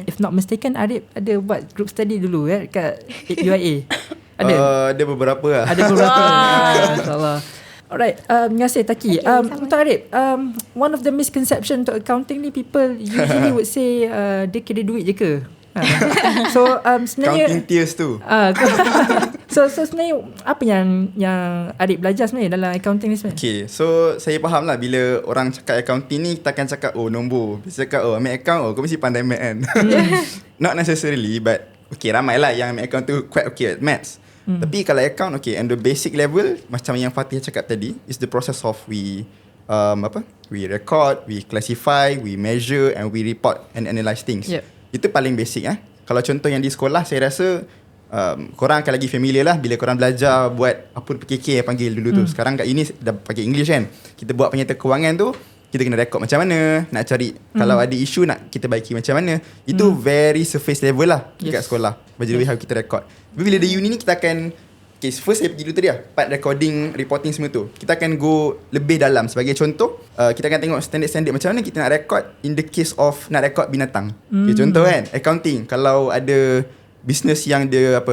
If not mistaken, Arif ada buat group study dulu kat UIA. Ada beberapa lah. Ada beberapa. InsyaAllah. Alright, terima kasih Taki. Untuk Arif, one of the misconception untuk accounting ni, people usually would say dia kira duit je ke? So sebenarnya counting tears tu. So sebenarnya apa yang Arif belajar sebenarnya dalam accounting ni sebenarnya? Okay, so saya faham lah bila orang cakap accounting ni, kita akan cakap nombor. Bisa cakap ambil account, kau mesti pandai math kan. Not necessarily, but okay, ramai lah yang ambil account tu quite okay at maths. Tapi kalau account, and the basic level macam yang Fatih cakap tadi, is the process of we record, we classify, we measure and we report and analyse things. Itu paling basic. Kalau contoh yang di sekolah, saya rasa korang akan lagi familiar lah bila korang belajar buat apa PKK yang panggil dulu tu. Sekarang kat uni dah pakai English kan. Kita buat penyata kewangan tu, kita kena record macam mana, nak cari kalau ada isu nak kita baiki macam mana. Itu very surface level lah dekat sekolah. By the way how kita record. Tapi bila di uni ni kita akan first saya pergi dulu tadi part recording, reporting semua tu. Kita akan go lebih dalam. Sebagai contoh, kita akan tengok standard macam mana kita nak record in the case of nak record binatang. Contoh kan, accounting kalau ada business yang dia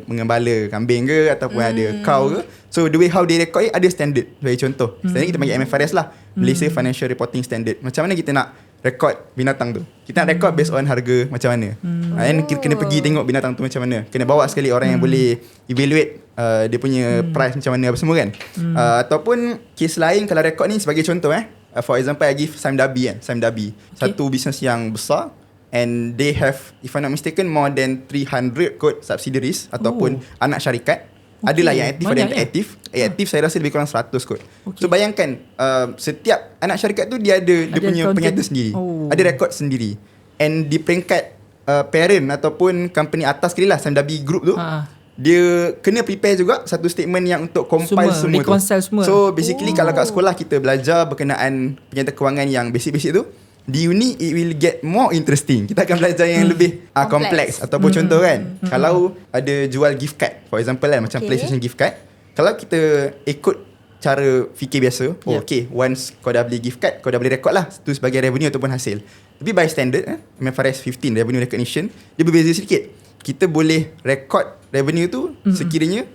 mengembala kambing ke ataupun ada cow ke, so the way how they record ada standard. Sebagai contoh, standard kita panggil MFRS lah, Malaysia Financial Reporting Standard. Macam mana kita nak record binatang tu. Kita nak record based on harga macam mana. And kita kena pergi tengok binatang tu macam mana. Kena bawa sekali orang yang boleh evaluate dia punya price macam mana apa semua kan. Ataupun case lain kalau record ni sebagai contoh for example I give Sime Darby kan. Sime Darby satu bisnes yang besar and they have, if I'm not mistaken, more than 300 kot subsidiaries ataupun anak syarikat. Adalah yang aktif, ada yang tak aktif. Aktif saya rasa lebih kurang 100 kot. So bayangkan setiap anak syarikat tu dia ada dia punya penyata sendiri. Ada rekod sendiri. And di peringkat parent ataupun company atas sekali lah, Sime Darby Group tu, dia kena prepare juga satu statement yang untuk compile semua tu. Semua. So basically kalau kat sekolah kita belajar berkenaan penyata kewangan yang basic-basic tu, di uni it will get more interesting. Kita akan belajar yang lebih kompleks. Ataupun contoh kan, kalau ada jual gift card for example kan, macam PlayStation gift card, kalau kita ikut cara fikir biasa, okay, once kau dah beli gift card, kau dah boleh record lah tu sebagai revenue ataupun hasil. Tapi by standard MFRS 15 revenue recognition, dia berbeza sedikit. Kita boleh record revenue tu sekiranya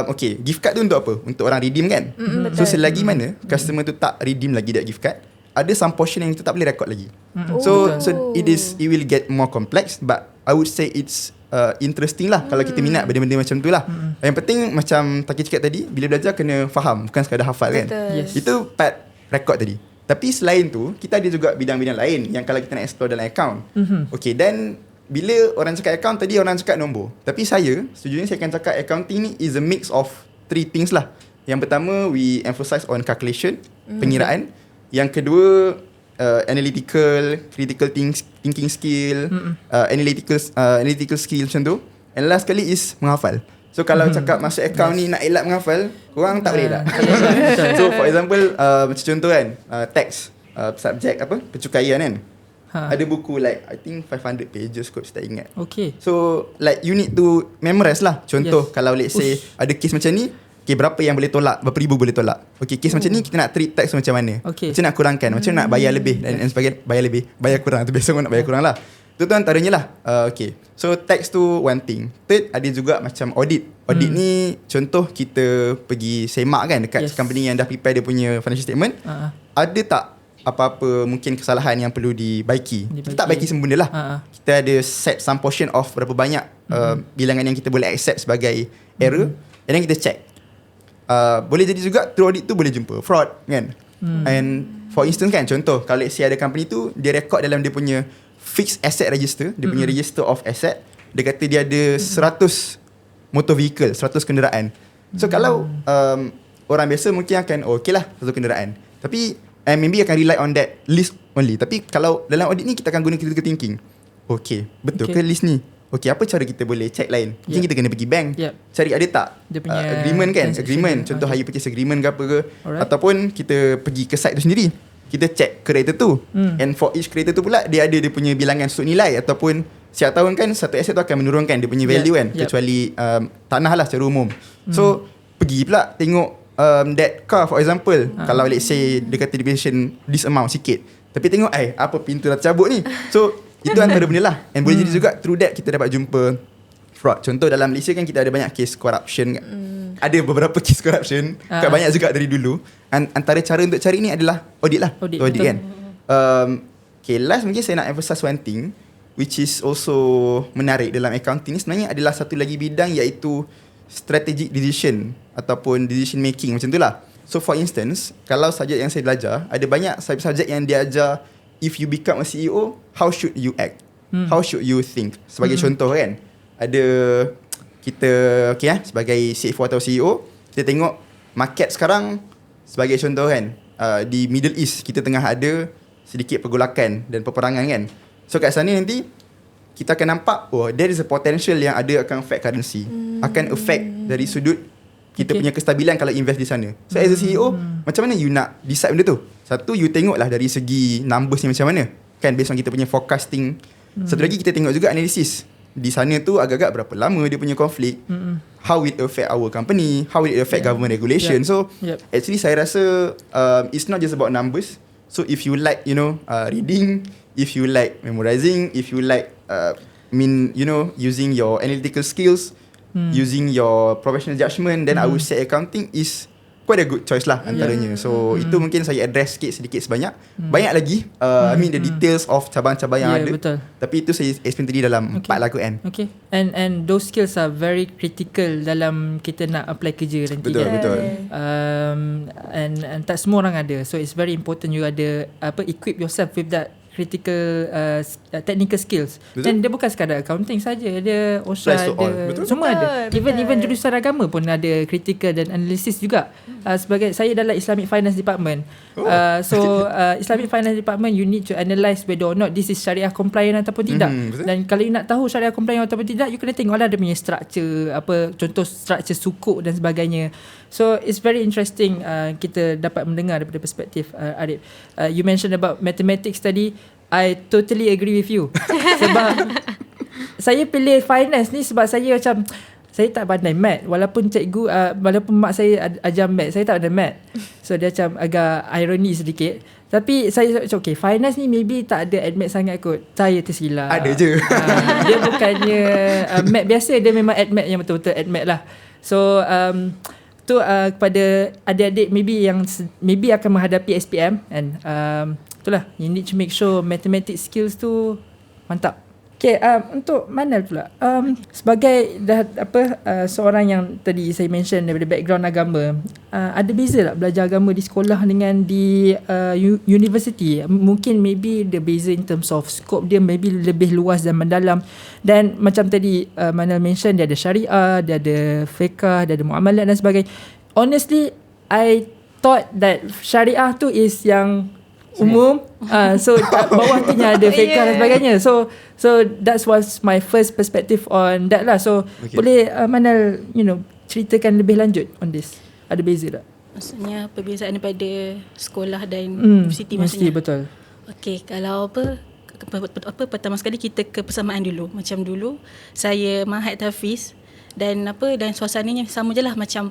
okay, gift card tu untuk apa? Untuk orang redeem kan. So selagi mana customer tu tak redeem lagi that gift card, ada some portion yang kita tak boleh record lagi. So it will get more complex, but I would say it's interesting lah kalau kita minat benda-benda macam tu lah. Yang penting macam Taki cakap tadi, bila belajar kena faham, bukan sekadar hafal kan. Itu part record tadi. Tapi selain tu, kita ada juga bidang-bidang lain yang kalau kita nak explore dalam account. Okay, dan bila orang cakap account tadi, orang cakap nombor. Tapi saya sejujurnya saya akan cakap accounting ni is a mix of 3 things lah. Yang pertama, we emphasize on calculation, pengiraan. Yang kedua, analytical, critical thinking skill, analytical skill macam tu. And last kali is menghafal. So kalau cakap masuk account ni nak elak menghafal, korang tak boleh tak? So for example, macam contoh kan, tax, subjek apa, pencukaian kan. Ada buku like I think 500 pages kot, saya tak ingat. Okay. So like you need to memorize lah. Contoh kalau let's say ada case macam ni, okay, berapa yang boleh tolak, berapa ribu boleh tolak. Okay, case macam ni kita nak treat tax macam mana, macam nak kurangkan, macam nak bayar lebih dan sebagainya. Bayar lebih, bayar kurang tu biasa orang nak bayar kurang lah. Itu tu antaranya lah. Okay, so tax tu one thing. Third, ada juga macam audit. Audit ni contoh kita pergi semak kan dekat company yang dah prepare dia punya financial statement. Ada tak apa-apa mungkin kesalahan yang perlu dibaiki. Kita tak baiki semua benda lah. Kita ada set some portion of berapa banyak bilangan yang kita boleh accept sebagai error, and then kita check. Boleh jadi juga through audit tu boleh jumpa fraud kan. And for instance kan, contoh kalau let's say ada company tu dia record dalam dia punya fixed asset register, dia punya register of asset, dia kata dia ada 100 motor vehicle, 100 kenderaan. So kalau orang biasa mungkin akan okay lah 100 kenderaan, tapi maybe akan rely on that list only. Tapi kalau dalam audit ni kita akan guna critical thinking. Okay, betul ke list ni? Okay, apa cara kita boleh check lain? Mungkin kita kena pergi bank, cari ada tak dia punya agreement kan, agreement, contoh hire purchase agreement ke apa ke. Ataupun kita pergi ke site tu sendiri, kita check kereta tu. And for each kereta tu pula dia ada dia punya bilangan sudut nilai, ataupun setiap tahun kan satu aset tu akan menurunkan dia punya value kan, kecuali tanah lah secara umum. So pergi pula tengok that car for example, kalau let's say dia kata depreciation this amount sikit, tapi tengok apa pintu dah cabut ni. So itu antara benda lah. And boleh jadi juga through that kita dapat jumpa fraud. Contoh dalam Malaysia kan kita ada banyak case corruption kan. Ada beberapa case corruption, banyak juga dari dulu. Antara cara untuk cari ni adalah audit lah. Audit kan. Okay, last mungkin saya nak emphasize one thing which is also menarik dalam accounting ni, sebenarnya adalah satu lagi bidang, iaitu strategic decision ataupun decision making macam tu lah. So for instance, kalau subjek yang saya belajar, ada banyak subjek yang dia ajar if you become a CEO, how should you act? How should you think? Sebagai contoh kan, ada kita sebagai CFO atau CEO, kita tengok market sekarang sebagai contoh kan, di Middle East kita tengah ada sedikit pergolakan dan peperangan kan. So kat sana nanti kita akan nampak there is a potential yang ada akan affect currency, akan affect dari sudut kita punya kestabilan kalau invest di sana. So as a CEO, macam mana you nak decide benda tu? Satu, you tengoklah dari segi numbers ni macam mana kan, based on kita punya forecasting. Satu lagi kita tengok juga analisis di sana tu agak-agak berapa lama dia punya konflik, how it affect our company, how it affect government regulation. So actually saya rasa it's not just about numbers. So if you like reading, if you like memorizing, if you like using your analytical skills, using your professional judgment, then I would say accounting is quite a good choice lah antaranya. So itu mungkin saya address sedikit sebanyak. Banyak lagi I mean the details of cabang-cabang yang ada. Betul. Tapi itu saya explain tadi dalam 4 laku N. Okay. And those skills are very critical dalam kita nak apply kerja nanti. Betul. And tak semua orang ada. So it's very important you ada equip yourself with that critical technical skills. Betul. Dan dia bukan sekadar accounting saja, dia OSHA Applies to all. ada, Betul. semua ada. Even jurusan agama pun ada critical dan analysis juga. Sebagai saya dalam Islamic Finance Department. Islamic Finance Department, you need to analyse whether or not this is syariah compliant ataupun tidak. Betul. Dan kalau you nak tahu syariah compliant ataupun tidak, you kena tengoklah dia punya structure, contoh structure sukuk dan sebagainya. So it's very interesting kita dapat mendengar daripada perspektif Arif. You mentioned about mathematics tadi. I totally agree with you. Sebab saya pilih finance ni sebab saya macam saya tak pandai math. Walaupun walaupun mak saya ajar math, saya tak pandai math. So dia macam agak ironi sedikit. Tapi saya macam okay, finance ni maybe tak ada admat sangat kot. Saya tersilap. Ada je. Dia bukannya math biasa, dia memang admat yang betul-betul admat lah. So tu kepada adik-adik maybe akan menghadapi SPM and itulah, you need to make sure mathematics skills tu mantap. Okay, untuk Manal pula, sebagai seorang yang tadi saya mention daripada background agama, ada beza tak belajar agama di sekolah dengan di university? Mungkin maybe the beza in terms of scope dia maybe lebih luas dan mendalam. Dan macam tadi Manal mention, dia ada syariah, dia ada fiqh, dia ada muamalat dan sebagainya. Honestly, I thought that syariah tu is yang umum, so bawah tu ada fiqh dan sebagainya. So that was my first perspective on that lah. So boleh Manal ceritakan lebih lanjut on this? Ada beza tak? Maksudnya perbezaan daripada sekolah dan universiti maksudnya. Betul. Okey, kalau pertama sekali kita ke persamaan dulu. Macam dulu saya Mahat Hafiz dan suasananya sama je lah, macam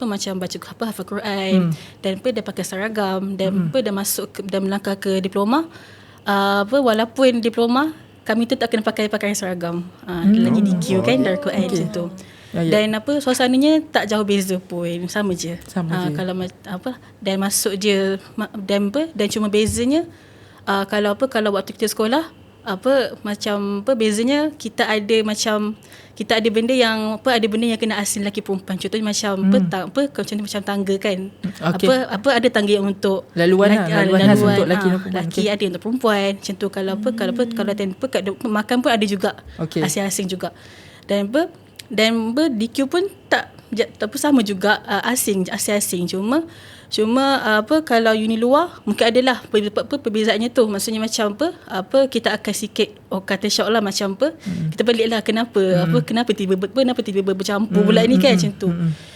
macam baca hafal Quran dan dia pakai seragam dan dah masuk dan melangkah ke diploma. Walaupun diploma kami tu tak kena pakai pakaian seragam. Lagi DQ kan dari Quran macam tu. Dan suasananya tak jauh beza pun, sama je. Kalau dan masuk je dan cuma bezanya kalau waktu kita sekolah bezanya kita ada benda yang kena asing lelaki perempuan. Contohnya macam contohnya macam tangga kan. Ada tangga yang untuk laluan khas untuk lelaki dan perempuan. Lelaki ada untuk perempuan. Macam tu kalau makan pun ada juga. Asing-asing juga. Dan DQ pun tak sama juga, asing-asing. Cuma kalau uni luar mungkin adalah perbezaannya tu. Maksudnya macam kita akan sikit kata syok lah, macam kita baliklah kenapa tiba-tiba bercampur pula ni kan, macam tu.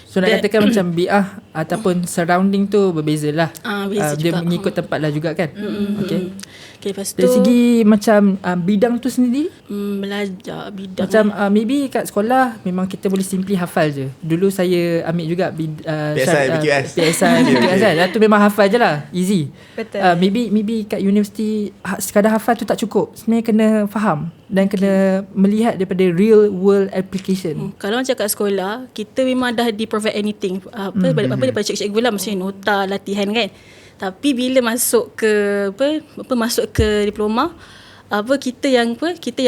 So nak katakan macam bi'ah ataupun surrounding tu berbeza lah. Dia juga. mengikut tempat lah juga kan. Okay, lepas tu dari segi macam bidang tu sendiri, belajar bidang macam maybe kat sekolah memang kita boleh simply hafal je. Dulu saya ambil juga PSI kan. Itu memang hafal je lah, easy. Betul. Maybe kat universiti sekadar hafal tu tak cukup. Sebenarnya kena faham dan kena melihat daripada real world application. Kalau macam kat sekolah, kita memang dah di-provide anything. Daripada cikgu lah, maksudnya nota, latihan kan. Tapi bila masuk ke diploma, kita yang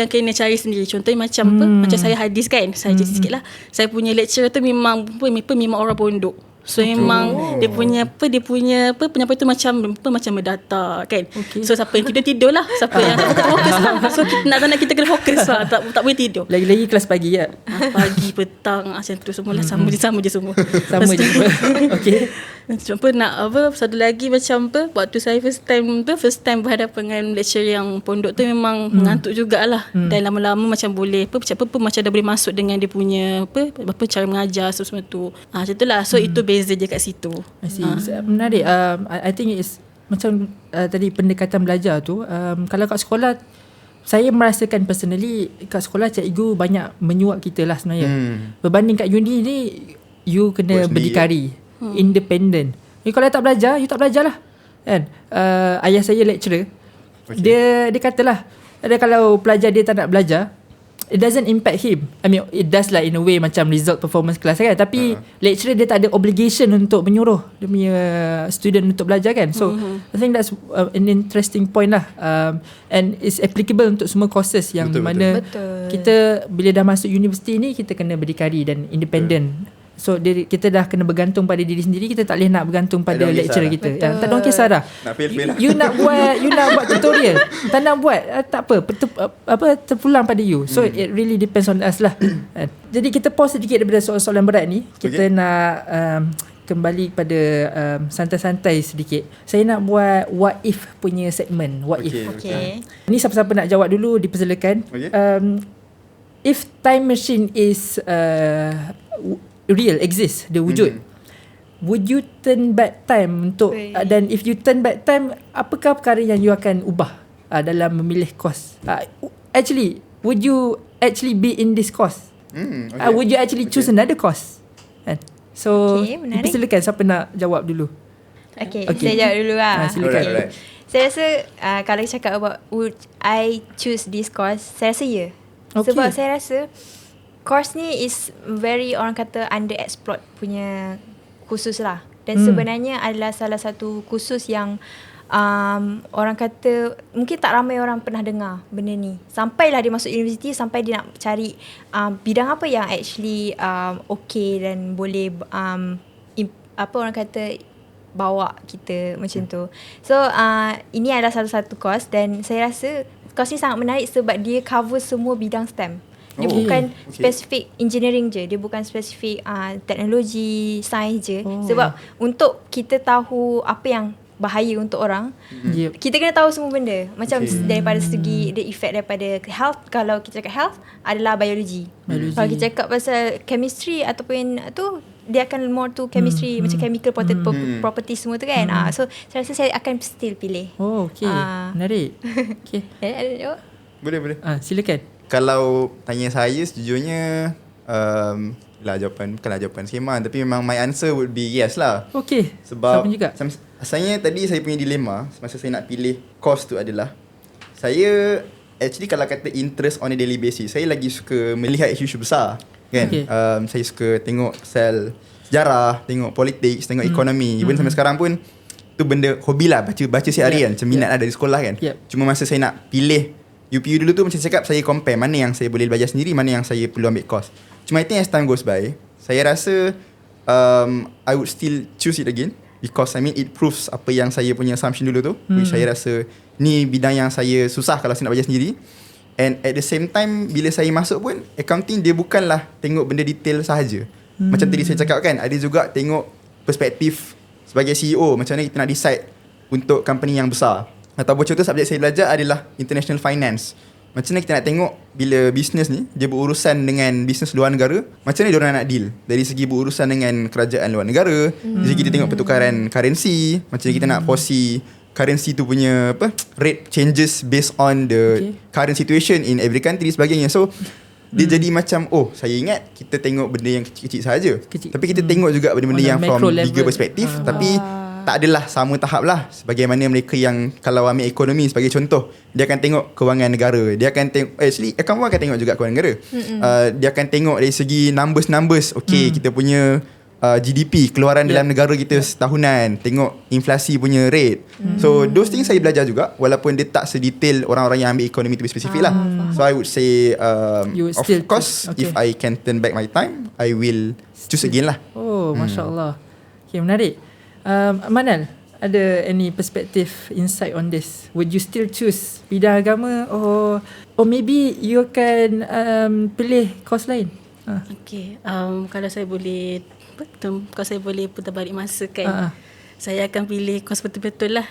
kena cari sendiri. Contohnya macam macam saya hadis kan. Saya sikit lah. Saya punya lecturer tu memang orang pondok. So memang dia punya penyampaian tu macam berdata kan. So siapa yang tidur lah, siapa yang tak fokus lah. So nak kita kena fokus lah, tak boleh tidur. Lagi-lagi kelas pagi ya. Pagi, petang macam tu semualah sama je semua. Sama je. Okey. Cuma satu lagi macam waktu saya first time berhadapan dengan lecturer yang pondok tu memang mengantuk jugalah. Dan lama-lama macam boleh macam dah boleh masuk dengan dia punya cara mengajar semua tu. Macam itulah. So itu beza je kat situ. Menarik. I think it's macam tadi pendekatan belajar tu, kalau kat sekolah saya merasakan personally kat sekolah cikgu banyak menyuap kita lah sebenarnya. Berbanding kat uni ni you kena berdikari, independent. Kalau tak belajar, you tak belajar lah kan. Ayah saya lecturer, dia katalah, kalau pelajar dia tak nak belajar, it doesn't impact him. I mean, it does lah in a way macam result performance class kan. Tapi lecturer dia tak ada obligation untuk menyuruh dia punya student untuk belajar kan. So I think that's an interesting point lah. And it's applicable untuk semua courses yang mana kita bila dah masuk universiti ni kita kena berdikari dan independent. So kita dah kena bergantung pada diri sendiri. Kita tak boleh nak bergantung pada lecturer kita. Tak ada orang kisah dah. Nak fail lah. You nak buat tutorial, tak nak buat, tak apa, terpulang pada you. So it really depends on us lah. Jadi kita pause sedikit daripada soalan-soalan berat ni. Kita nak kembali pada santai-santai sedikit. Saya nak buat what if punya segmen. What if. Okay. Ni siapa-siapa nak jawab dulu dipersilakan. If time machine is real, exist, dia wujud, would you turn back time untuk dan if you turn back time, apakah perkara yang you akan ubah dalam memilih course? Actually, would you actually be in this course? Would you actually choose another course? So dipersilakan siapa nak jawab dulu. Okay. Saya jawab dulu lah. Silakan. Alright. Saya rasa kalau cakap about would I choose this course, saya rasa ya. Sebab saya rasa course ni is very, orang kata, underexplored punya kursus lah. Dan sebenarnya adalah salah satu kursus yang orang kata mungkin tak ramai orang pernah dengar benda ni. Sampailah dia masuk universiti, sampai dia nak cari bidang apa yang actually okay dan boleh apa orang kata bawa kita macam tu. So ini adalah salah satu course dan saya rasa course ni sangat menarik sebab dia cover semua bidang STEM. Dia bukan spesifik engineering je. Dia bukan spesifik teknologi, sains je. Sebab untuk kita tahu apa yang bahaya untuk orang, kita kena tahu semua benda. Macam daripada segi the effect daripada health. Kalau kita cakap health adalah biologi. Kalau kita cakap pasal chemistry ataupun tu, dia akan more to chemistry, macam chemical property semua tu kan. So saya rasa saya akan still pilih. Menarik. Boleh. Silakan. Kalau tanya saya, sejujurnya bukanlah jawapan sembang, tapi memang my answer would be yes lah. Sebab asalnya tadi saya punya dilema semasa saya nak pilih course tu adalah, saya actually kalau kata interest on a daily basis, saya lagi suka melihat isu-isu besar kan. Saya suka tengok sejarah, tengok politics, tengok ekonomi. Even sampai sekarang pun tu benda hobi lah, baca seharian, macam minat lah dari sekolah kan. Cuma masa saya nak pilih UPU dulu tu, macam cakap, saya compare mana yang saya boleh belajar sendiri, mana yang saya perlu ambil course. Cuma I think as time goes by, saya rasa I would still choose it again, because I mean it proves apa yang saya punya assumption dulu tu, which saya rasa ni bidang yang saya susah kalau saya nak belajar sendiri. And at the same time, bila saya masuk pun, accounting dia bukanlah tengok benda detail sahaja. Macam tadi saya cakap kan, ada juga tengok perspektif sebagai CEO, macam mana kita nak decide untuk company yang besar. Ataupun contoh subjek saya belajar adalah international finance. Macam mana kita nak tengok bila bisnes ni dia berurusan dengan bisnes luar negara, macam mana diorang nak deal dari segi berurusan dengan kerajaan luar negara, dari segi kita tengok pertukaran currency, macam mana kita nak foresee currency tu punya rate changes based on the current situation in every country sebagainya. So dia jadi macam, saya ingat kita tengok benda yang kecil-kecil sahaja, tapi kita tengok juga benda-benda yang from bigger perspective. Tapi tak adalah sama tahap lah sebagaimana mereka yang kalau ambil ekonomi sebagai contoh, dia akan tengok kewangan negara, dia akan tengok, actually akaun pun akan tengok juga kewangan negara. Dia akan tengok dari segi numbers. Kita punya GDP, keluaran dalam negara kita setahunan, tengok inflasi punya rate. So those things saya belajar juga, walaupun dia tak sedetail orang-orang yang ambil ekonomi tu spesifik lah. So I would say of course if I can turn back my time, I will choose again lah. Masya Allah. Menarik. Manal, ada any perspective insight on this? Would you still choose bidang agama or maybe you akan pilih course lain? Kalau saya boleh putar balik masa kan, saya akan pilih course betul-betul lah.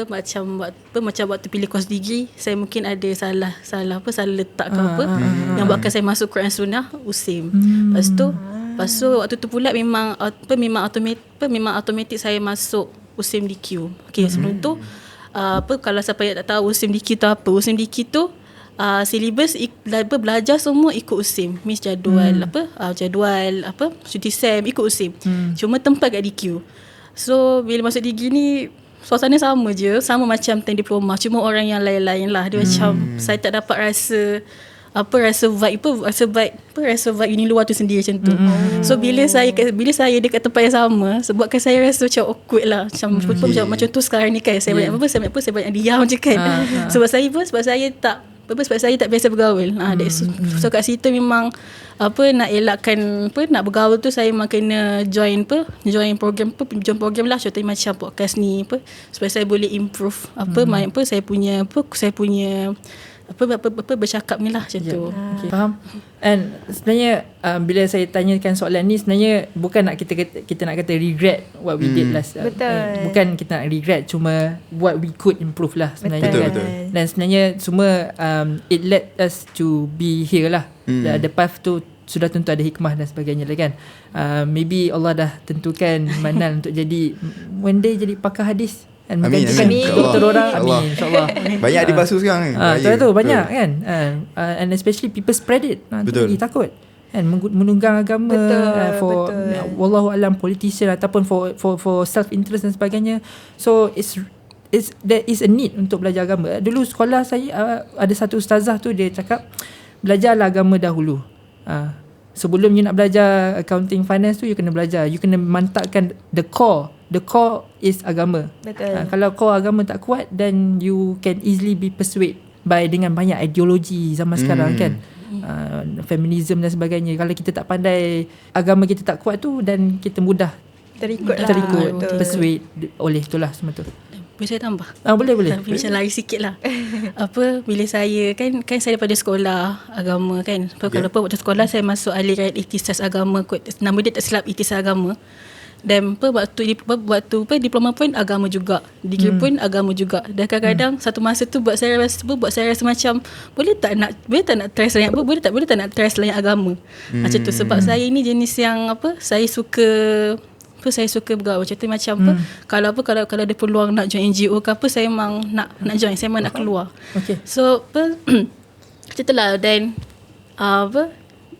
Macam waktu pilih course degree, saya mungkin ada salah letak ke apa yang buatkan saya masuk Quran Sunnah USIM. Lepas tu waktu tu pula memang automatik saya masuk USIM DQ. Sebelum tu kalau siapa yang tak tahu USIM DQ tu apa, USIM DQ tu syllabus belajar semua ikut USIM. Miss jadual cuti SEM ikut USIM. Cuma tempat kat DQ. So bila masuk degree ni suasana sama je, sama macam time diploma, cuma orang yang lain-lain lah. Dia macam saya tak dapat rasa rasa vibe ini luar tu sendiri macam tu. So bila saya dekat tempat yang sama, sebabkan saya rasa macam awkward lah. Macam tu sekarang ni kan, saya banyak saya banyak diam je kan. Sebab saya tak biasa bergaul. So kat situ memang nak elakkan nak bergaul tu, saya memang kena join program lah, contohnya macam podcast ni supaya saya boleh improve saya punya bercakap ni lah macam tu. Okay. Faham. And sebenarnya bila saya tanyakan soalan ni, sebenarnya bukan nak kita nak kata regret what we did last. Betul. Bukan kita nak regret, cuma what we could improve lah sebenarnya. Betul. Dan sebenarnya semua it led us to be here lah. The path tu sudah tentu ada hikmah dan sebagainya lah kan. Maybe Allah dah tentukan Manal untuk jadi one day jadi pakar hadis dan menggantikan doktor orang. Amin, insyaAllah. Banyak dibasuh sekarang ni. Tu banyak kan. And especially people spread it. Betul. Takut kan menunggang agama for wallahu alam politician ataupun for self interest dan sebagainya. So there is a need untuk belajar agama. Dulu sekolah saya ada satu ustazah tu, dia cakap belajarlah agama dahulu. Sebelum you nak belajar accounting finance tu, you kena belajar, you kena mantapkan the core is agama. Betul. Kalau core agama tak kuat, then you can easily be persuaded by dengan banyak ideologi zaman sekarang kan. Feminism dan sebagainya. Kalau kita tak pandai, agama kita tak kuat tu, dan kita mudah terikut persuade oleh itulah semua tu. Boleh saya tambah? Boleh. Macam lari sikit lah. Bila saya kan saya daripada sekolah agama kan. Kalau waktu sekolah saya masuk aliran Ikhtisas Agama, nama dia tak silap Ikhtisas Agama. Dan waktu diploma pun agama juga, degree pun agama juga. Dan kadang-kadang satu masa tu buat saya rasa macam boleh tak nak try lain boleh tak nak try lain agama. Macam tu, sebab saya ni jenis yang saya suka bergaul. Contoh macam kalau ada peluang nak join NGO ke apa, saya memang nak join, saya memang nak keluar. Okay. So macam itulah.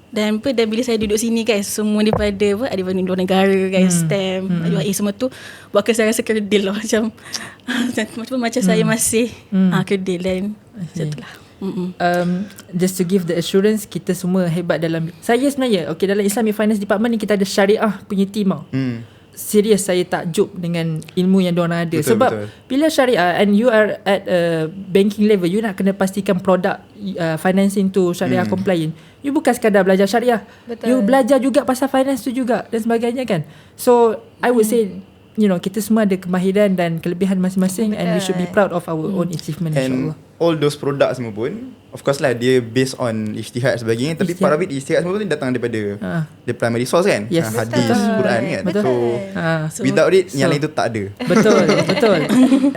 Dan bila saya duduk sini guys, semua daripada luar negara guys, STEM, UAE semua tu buatkan saya rasa kerdil lah. Macam saya masih kerdil. Dan macam itulah. Just to give the assurance, kita semua hebat dalam saya sebenarnya. Okay, dalam Islamic Finance Department ni kita ada syariah punya team tau. Serius, saya takjub dengan ilmu yang diorang ada. Sebab bila syariah and you are at a banking level, you nak kena pastikan produk financing tu syariah compliant. You bukan sekadar belajar syariah, you belajar juga pasal finance tu juga dan sebagainya kan. So I would say, kita semua ada kemahiran dan kelebihan masing-masing. And we should be proud of our own achievement, insyaAllah. All those products semua pun, of course lah, dia based on ijtihad sebagainya. Tapi part of it, ijtihad semua pun datang daripada the primary source kan. Yes. Hadis, Quran kan. So without it, yang lain tu tak ada. Betul.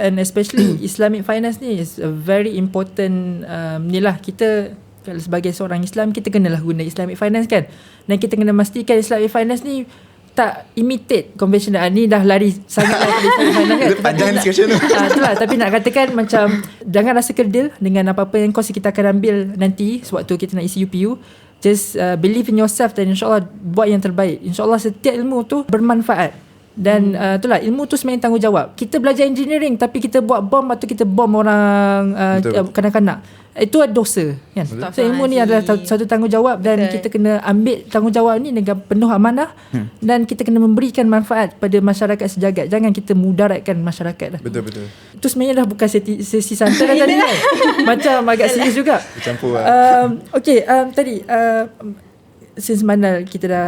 And especially Islamic finance ni is a very important ni lah. Kita kalau sebagai seorang Islam, kita kenalah guna Islamic finance kan. Dan kita kena pastikan Islamic finance ni tak imitate conventional. Ni dah lari sangat lah Islamic finance kan. Panjang discussion tu. Itulah. Tapi nak katakan macam jangan rasa kerdil dengan apa-apa yang course kita akan ambil nanti sewaktu kita nak isi UPU. Just believe in yourself dan insyaAllah buat yang terbaik. InsyaAllah setiap ilmu tu bermanfaat. Dan itulah, ilmu tu sebenarnya tanggungjawab. Kita belajar engineering tapi kita buat bom atau kita bom orang kanak-kanak, itu ada dosa kan. So ilmu ni adalah satu tanggungjawab. Dan kita kena ambil tanggungjawab ni dengan penuh amanah. Dan kita kena memberikan manfaat pada masyarakat sejagat. Jangan kita mudaratkan masyarakat lah. Betul. Itu sebenarnya dah bukan sesi santai dah tadi kan. Macam agak serius juga. Bercampur lah. Okay, tadi since Manal kita dah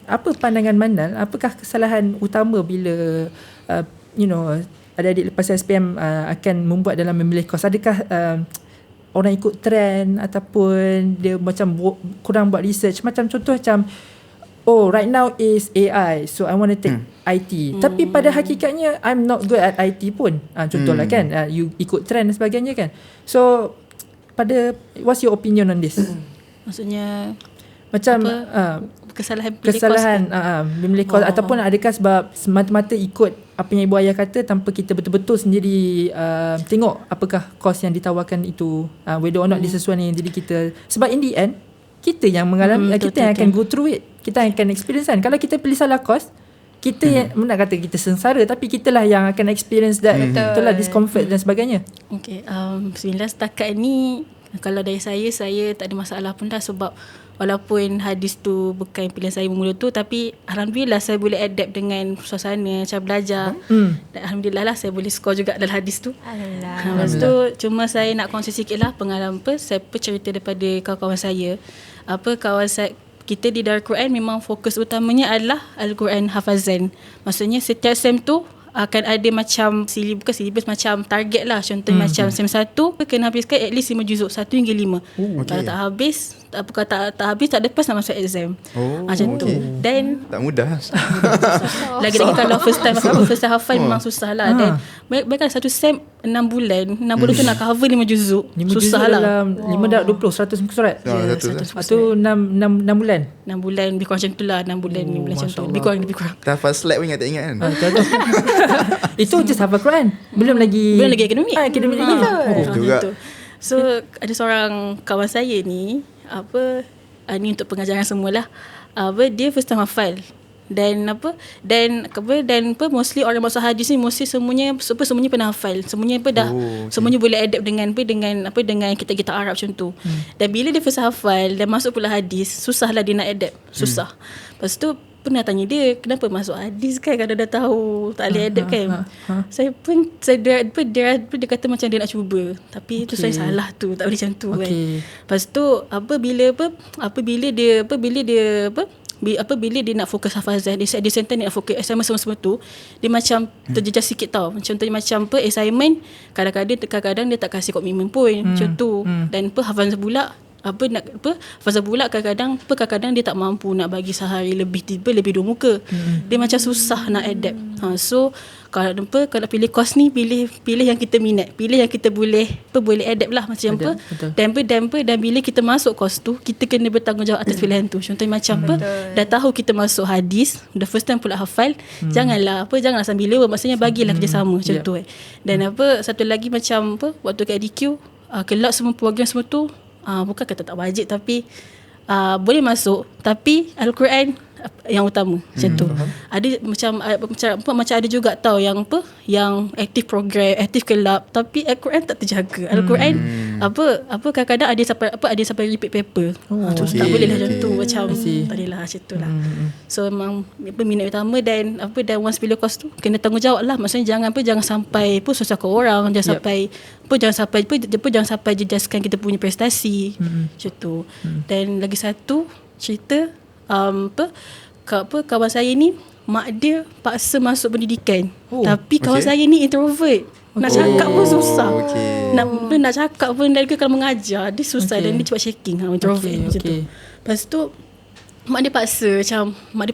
apa pandangan Manal, apakah kesalahan utama bila adik-adik lepas SPM akan membuat dalam memilih kos? Adakah orang ikut trend ataupun dia macam kurang buat research? Macam contoh macam right now is AI, so I want to take IT. Tapi pada hakikatnya I'm not good at IT pun. Contohlah kan, you ikut trend dan sebagainya kan. So what's your opinion on this? Maksudnya macam kesalahan memilih kos ataupun adakah sebab semata-mata ikut apa yang ibu ayah kata tanpa kita betul-betul sendiri tengok apakah kos yang ditawarkan itu, whether or not dia sesuai dengan diri kita. Sebab in the end kita yang mengalami, kita yang akan go through it, kita yang akan experience kan. Kalau kita pilih salah kos, kita yang nak kata kita sengsara, tapi kitalah yang akan experience that itulah discomfort dan sebagainya. Okay, bismillah, setakat ni Kalau dari saya tak ada masalah pun dah, sebab walaupun hadis tu bukan pilihan saya bermula tu, tapi alhamdulillah saya boleh adapt dengan suasana, cara belajar. Dan alhamdulillah lah saya boleh score juga dalam hadis tu. Alhamdulillah. Lepas tu cuma saya nak kongsi sikit lah pengalaman saya cerita daripada kawan-kawan saya. Kawan saya, kita di Darul Quran memang fokus utamanya adalah Al-Quran hafazan. Maksudnya setiap sem tu akan ada macam silibus macam target lah. Contohnya macam sem 1 kena habiskan at least 5 juzuk, 1 hingga 5. Kalau tak habis, kalau tak habis tak lepas nak masuk exam. Macam tu. Dan Tak mudah. lagi-lagi kalau first time hafal memang susah lah. Dan mereka ada satu sem 6 bulan tu nak cover 5 juzuk. Susah lah. Dalam 5 dah 20 100 muka surat. Itu 6 bulan. 6 bulan lebih kurang macam tu lah. 6 bulan 5 bulan macam tu. Lebih kurang. Tak hafal slide pun tak ingat kan? Itu just hafal Quran. Belum lagi akademik. Akademik lagi. Juga. Gitu. So ada seorang kawan saya ni ni untuk pengajaran semualah. Dia first time hafal. Dan mostly orang masuk hadis ni mostly semuanya pernah hafal. Semuanya semuanya boleh adapt dengan kita Arab macam tu. Dan bila dia first hafal dan masuk pula hadis, susahlah dia nak adapt. Susah. Lepas tu pernah tanya dia, kenapa masuk hadis kan kalau dah tahu tak boleh adapt kan. Dia kata macam dia nak cuba, tapi tu saya salah tu, tak boleh macam tu kan. Lepas tu bila dia nak fokus hafazan, dia sentence dia nak fokus assignment semua tu, dia macam terjejas sikit tau. Contohnya macam assignment kadang-kadang dia tak kasih komitmen pun macam tu. Dan hafazan pula kadang-kadang dia tak mampu nak bagi sehari lebih 2 muka. Dia macam susah nak adapt. So kalau pilih course ni, pilih yang kita minat, pilih yang kita boleh adapt lah macam dan bila kita masuk course tu, kita kena bertanggungjawab atas pilihan tu. Contohnya macam dah tahu kita masuk hadis, dah first time pula hafal, janganlah sambil lewa, maksudnya bagilah kerjasama macam tu. Dan satu lagi macam waktu kat DQ, kelak semua program semua tu bukan kata tak wajib, tapi boleh masuk, tapi Al-Quran yang utama macam tu. Ada macam ada juga tau yang aktif program, aktif kelab, tapi Al-Quran tak terjaga. Al-Quran kadang-kadang ada sampai repeat paper. Tak boleh lah macam tu, macam tak boleh lah macam tu lah. So memang minat utama dan once bila course tu kena tanggungjawab lah. Maksudnya jangan sampai susahkan orang, jangan sampai jejaskan kita punya prestasi macam tu. Dan lagi satu cerita, kawan saya ni mak dia paksa masuk pendidikan, tapi kawan saya ni introvert. Nak cakap pun susah. Nak cakap pun, dan kalau mengajar dia susah, dan dia cepat shaking. Introvert macam tu. Lepas tu mak dia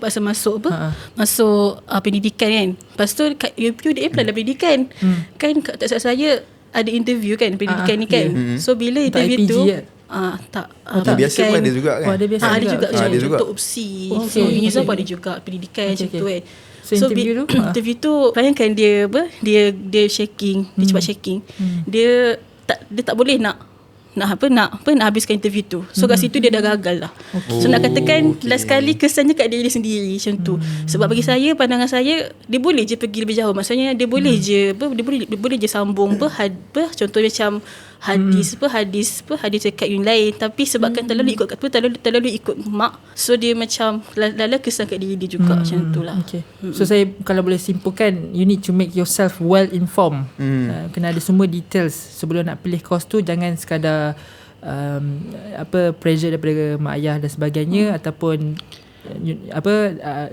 paksa masuk masuk pendidikan kan. Lepas tu kat UPU dia apply dalam pendidikan. Kan tak silap saya ada interview kan pendidikan ni kan. So bila interview tu biasa pun ada juga kan. Ada juga ada juga untuk opsi. So UNISA pun ada juga pendidikan macam tu kan. So interview tu bayangkan dia shaking, dia cepat shaking. Dia tak boleh nak habiskan interview tu. So kat situ dia dah gagal lah. So nak katakan last kali kesannya kat diri dia sendiri macam tu. Sebab bagi saya, pandangan saya, dia boleh je pergi lebih jauh. Maksudnya dia boleh je dia boleh je sambung contohnya macam hadis dekat yang lain, tapi sebabkan terlalu ikut mak, so dia macam lala kesan kat diri dia juga macam tu lah. So saya kalau boleh simpulkan, you need to make yourself well informed. Kena ada semua details sebelum nak pilih course tu. Jangan sekadar pressure daripada mak ayah dan sebagainya, ataupun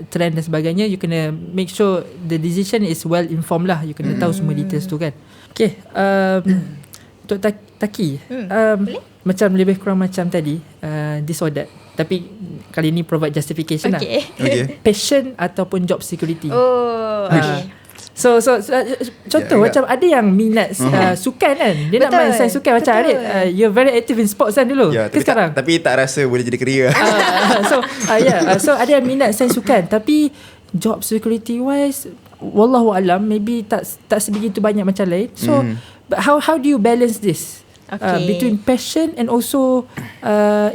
trend dan sebagainya. You kena make sure the decision is well informed lah. You kena tahu semua details tu kan. Untuk Taki, macam lebih kurang macam tadi, disordered, tapi kali ni provide justification lah. Passion ataupun job security. So contoh macam ada yang minat sukan kan, dia nak main sains sukan. Macam Arif, you're very active in sports kan dulu, ke sekarang? Tapi tak rasa boleh jadi career. So ada yang minat sains sukan, tapi job security wise, wallahu alam, maybe tak sebegitu banyak macam lain. So but how do you balance this? between passion and also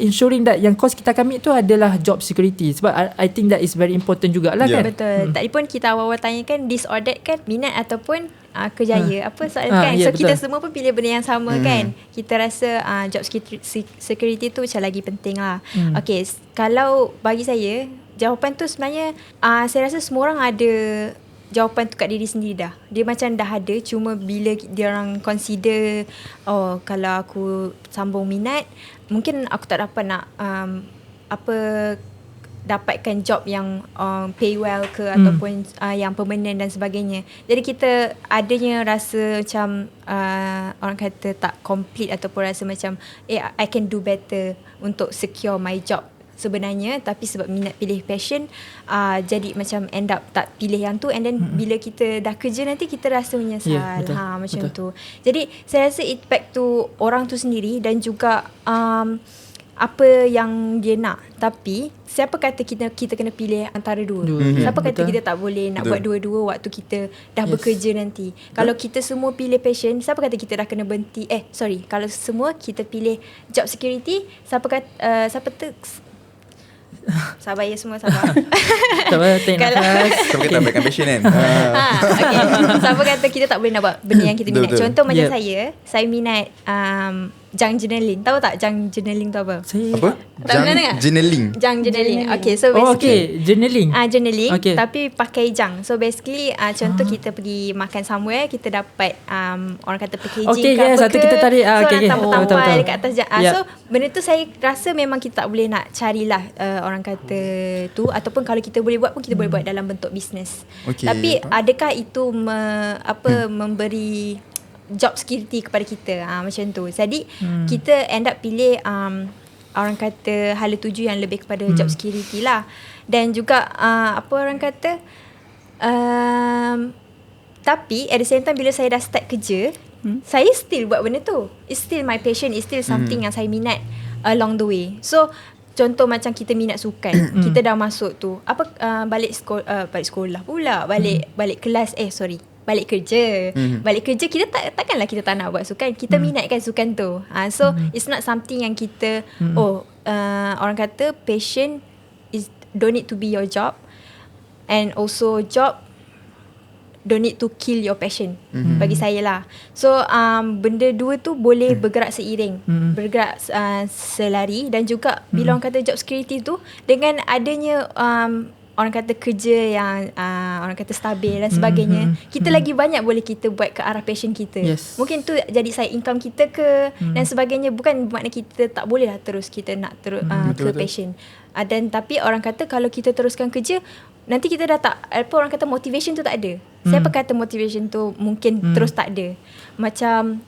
ensuring that yang course kita ambil tu adalah job security. Sebab I think that is very important jugalah kan. Betul. Tadi pun kita awal-awal tanyakan disordered kan, minat ataupun kerjaya. Apa soalan kan? So kita semua pun pilih benda yang sama kan. Kita rasa job security tu macam lagi penting lah. Okay, kalau bagi saya, jawapan tu sebenarnya saya rasa semua orang ada jawapan tu kat diri sendiri dah. Dia macam dah ada, cuma bila dia orang consider, kalau aku sambung minat, mungkin aku tak dapat nak dapatkan job yang pay well ke ataupun yang permanent dan sebagainya. Jadi kita adanya rasa macam orang kata tak complete ataupun rasa macam I can do better untuk secure my job sebenarnya, tapi sebab minat pilih passion, jadi macam end up tak pilih yang tu, and then bila kita dah kerja nanti kita rasa menyesal. Macam tu. Jadi saya rasa it back to orang tu sendiri dan juga apa yang dia nak. Tapi siapa kata kita kena pilih antara dua? Siapa kata kita tak boleh nak buat dua-dua waktu kita dah bekerja nanti? Kalau kita semua pilih passion, siapa kata kita dah kena berhenti? Kalau semua kita pilih job security, siapa sabar ya semua, sabar. Sabar, take nafas. Siapa kata ambilkan passion kan? Okay. Siapa kata kita tak boleh nak buat benda yang kita minat? Contoh macam saya minat junk journaling. Tahu tak junk journaling tu apa? Apa? Junk journaling. Okay, so basically journaling. Journaling, tapi pakai junk. So basically contoh kita pergi makan somewhere, kita dapat orang kata packaging ke apa ke, kita tarik so okay. tampal dekat atas junk. So benda tu saya rasa memang kita tak boleh nak carilah orang kata tu, ataupun kalau kita boleh buat pun kita boleh buat dalam bentuk bisnes. Tapi adakah itu memberi job security kepada kita? Macam tu. Jadi kita end up pilih orang kata hala tuju yang lebih kepada job security lah. Dan juga orang kata tapi at the same time bila saya dah start kerja, saya still buat benda tu. It's still my passion, it's still something yang saya minat along the way. So contoh macam kita minat sukan, kita dah masuk tu, balik sekolah pula, balik kelas, balik kerja. Balik kerja kita takkanlah kita tak nak buat sukan. Kita minatkan sukan tu. So it's not something yang kita orang kata passion don't need to be your job, and also job don't need to kill your passion. Bagi saya lah. So benda dua tu boleh bergerak seiring, bergerak selari. Dan juga bila orang kata job security tu, dengan adanya orang kata kerja yang orang kata stabil dan sebagainya, kita lagi banyak boleh kita buat ke arah passion kita. Mungkin tu jadi side income kita ke dan sebagainya. Bukan bermakna kita tak boleh lah terus kita nak ke passion. Dan tapi orang kata kalau kita teruskan kerja, nanti kita dah tak orang kata motivation tu tak ada. Siapa kata motivation tu mungkin terus tak ada. Macam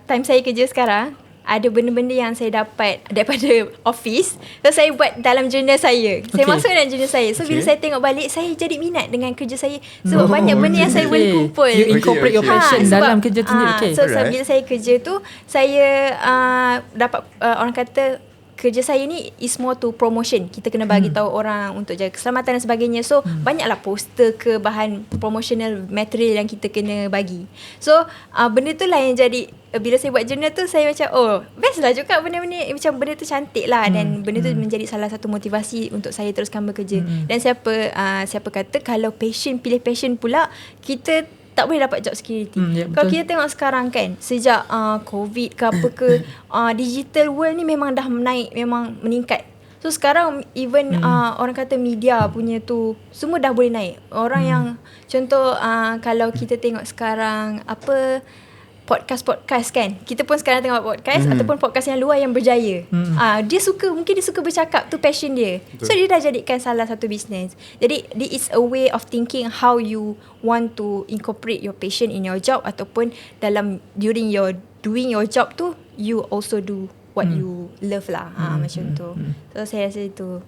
time saya kerja sekarang, ada benda-benda yang saya dapat daripada office, so saya buat dalam jurnal saya. Saya masuk dalam jurnal saya. So bila saya tengok balik, saya jadi minat dengan kerja saya. Sebab banyak benda yang saya boleh kumpul. You incorporate your passion dalam kerja tu sendiri. So bila saya kerja tu, saya dapat orang kata kerja saya ni is more to promotion. Kita kena bagi tahu orang untuk jaga keselamatan dan sebagainya. So banyaklah poster ke bahan promotional material yang kita kena bagi. So benda tu lah yang jadi, bila saya buat jurnal tu, saya macam best lah juga benda-benda macam benda tu cantik lah. Dan benda tu menjadi salah satu motivasi untuk saya teruskan bekerja. Dan siapa kata kalau pilih passion pula, kita tak boleh dapat job security. Kalau kita tengok sekarang kan, sejak COVID ke apa ke, digital world ni memang dah naik, memang meningkat. So sekarang even orang kata media punya tu semua dah boleh naik. Orang yang contoh kalau kita tengok sekarang podcast kan, kita pun sekarang tengok podcast ataupun podcast yang luar yang berjaya. Mungkin dia suka bercakap, tu passion dia. So dia dah jadikan salah satu bisnes. Jadi this is a way of thinking how you want to incorporate your passion in your job, ataupun during your doing your job tu, you also do what you love lah. Macam tu. So saya rasa itu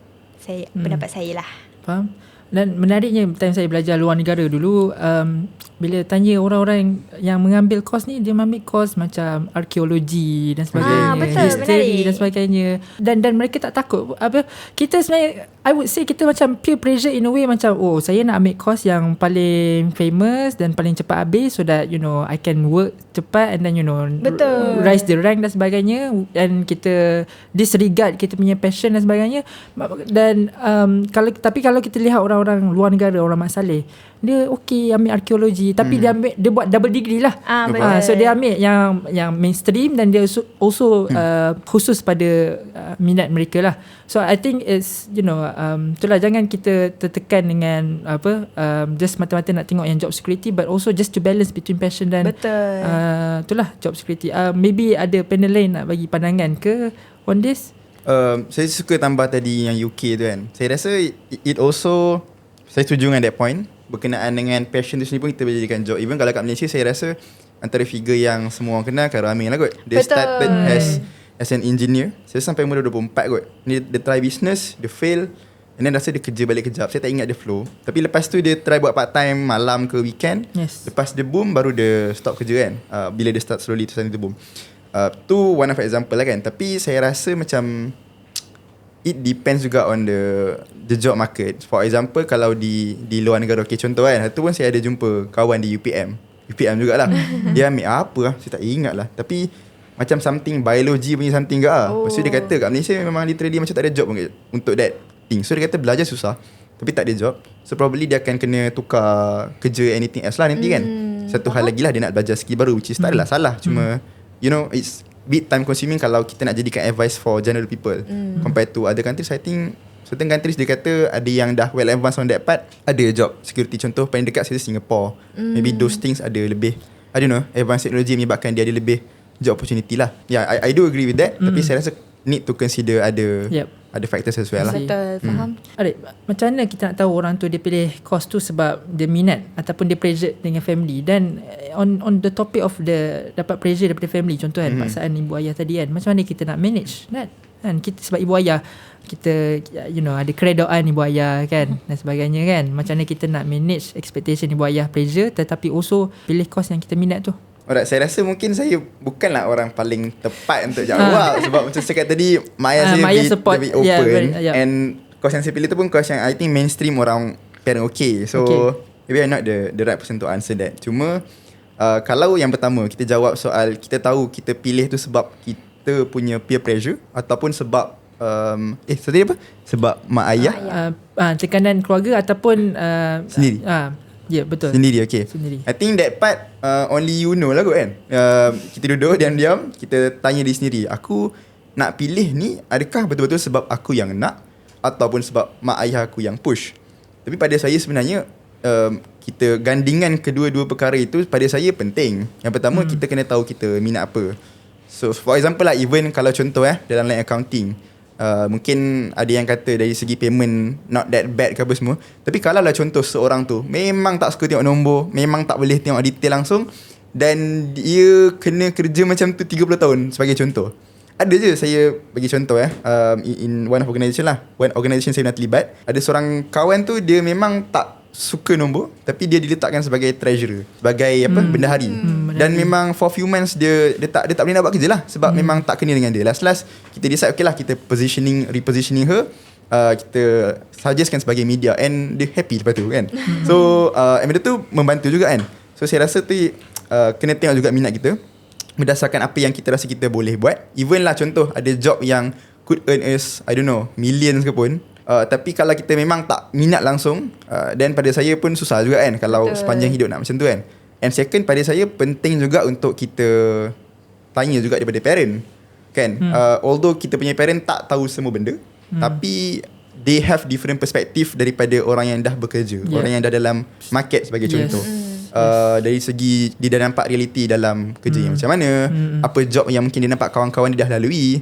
pendapat saya lah. Faham? Dan menariknya time saya belajar luar negara dulu, bila tanya orang-orang yang mengambil course ni, dia ambil course macam arkeologi dan sebagainya, betul, history menarik. dan sebagainya, dan mereka tak takut. Kita sebenarnya, I would say kita macam peer pressure in a way, macam saya nak ambil course yang paling famous dan paling cepat habis, so that I can work cepat and then Betul. rise the rank dan sebagainya, dan kita disregard kita punya passion dan sebagainya. Dan kalau kita lihat orang-orang luar negara, orang Mat Salleh, dia ambil arkeologi, tapi dia buat double degree lah. Betul. So dia ambil yang mainstream, dan dia also khusus pada minat mereka lah. So I think it's itulah, jangan kita tertekan dengan just mata-mata nak tengok yang job security, but also just to balance between passion dan Betul. itulah job security. Maybe ada panel lain nak bagi pandangan ke on this? Saya suka tambah tadi yang UK tu kan. Saya rasa it also, saya setuju dengan that point. Berkenaan dengan passion tu sendiri pun kita boleh jadikan job. Even kalau kat Malaysia, saya rasa antara figure yang semua orang kenal Khairul Aming lah kot. Dia Betul. started as an engineer. Saya sampai umur 24 kot. Dia try business, dia fail, and then rasa dia kerja balik kejap. Saya tak ingat dia flow. Tapi lepas tu dia try buat part time malam ke weekend. Yes. Lepas dia boom, baru dia stop kerja kan. Bila dia start slowly tu boom. Tu one of example lah kan. Tapi saya rasa macam it depends juga on the job market. For example, kalau di luar negara, contoh kan, tu pun saya ada jumpa kawan di UPM jugalah. Dia ambil apa lah, saya tak ingat lah, tapi macam something biology punya something ke lah. Lepas tu dia kata kat Malaysia memang literally macam tak ada job untuk that thing. So dia kata belajar susah, tapi tak ada job. So probably dia akan kena tukar kerja anything else lah nanti kan. Satu hal lagi lah, dia nak belajar skill baru, which is tak adalah salah. Cuma it's bit time consuming kalau kita nak jadikan advice for general people compared to other countries. I think certain countries dia kata ada yang dah well advanced on that part, ada job security. Contoh paling dekat saya Singapore, maybe those things ada lebih, I don't know, advanced technology menyebabkan dia ada lebih job opportunity lah. Yeah, I do agree with that. Tapi saya rasa need to consider ada factors as well lah. Betul, faham. Adik, macam mana kita nak tahu orang tu dia pilih course tu sebab dia minat ataupun dia pressure dengan family? Dan on the topic of the dapat pressure daripada family, contoh kan paksaan ibu ayah tadi kan, macam mana kita nak manage kan kita, sebab ibu ayah kita ada keredaan ibu ayah kan dan sebagainya kan. Macam mana kita nak manage expectation ibu ayah, pressure, tetapi also pilih course yang kita minat tu? Alright, saya rasa mungkin saya bukanlah orang paling tepat untuk jawab sebab macam saya kata tadi, mak ayah saya support, lebih open, and course yang saya pilih tu pun course yang I think mainstream orang parent okay. So maybe I'm not the right person to answer that. Cuma kalau yang pertama kita jawab soal kita tahu kita pilih tu sebab kita punya peer pressure ataupun sebab tadi apa? Sebab mak ayah tekanan keluarga ataupun sendiri. Ya, betul. Sendiri, okay. Sendiri. I think that part only you know lah kot kan. Kita duduk diam-diam, kita tanya diri sendiri, aku nak pilih ni adakah betul-betul sebab aku yang nak ataupun sebab mak ayah aku yang push. Tapi pada saya sebenarnya kita gandingan kedua-dua perkara itu pada saya penting. Yang pertama kita kena tahu kita minat apa. So for example lah, even kalau contoh dalam line accounting, mungkin ada yang kata dari segi payment not that bad ke apa semua. Tapi kalau lah contoh seorang tu memang tak suka tengok nombor, memang tak boleh tengok detail langsung, dan dia kena kerja macam tu 30 tahun sebagai contoh. Ada je, saya bagi contoh in one of organisation lah, one organisation saya nak terlibat, ada seorang kawan tu dia memang tak suka nombor, tapi dia diletakkan sebagai treasurer, sebagai bendahari. Dan memang for few months dia tak boleh nak buat kerja lah sebab memang tak kena dengan dia. Last kita decide okay lah, kita repositioning her, kita suggestkan sebagai media, and dia happy lepas tu kan. So benda tu membantu juga kan. So saya rasa tu kena tengok juga minat kita berdasarkan apa yang kita rasa kita boleh buat. Even lah contoh ada job yang could earn us, I don't know, millions ke pun, tapi kalau kita memang tak minat langsung, then pada saya pun susah juga kan kalau sepanjang hidup nak macam tu kan. And second, pada saya penting juga untuk kita tanya juga daripada parent kan. Although kita punya parent tak tahu semua benda, tapi they have different perspective daripada orang yang dah bekerja, orang yang dah dalam market sebagai contoh. Dari segi dia dah nampak reality dalam kerja yang macam mana, apa job yang mungkin dia nampak kawan-kawan dia dah lalui.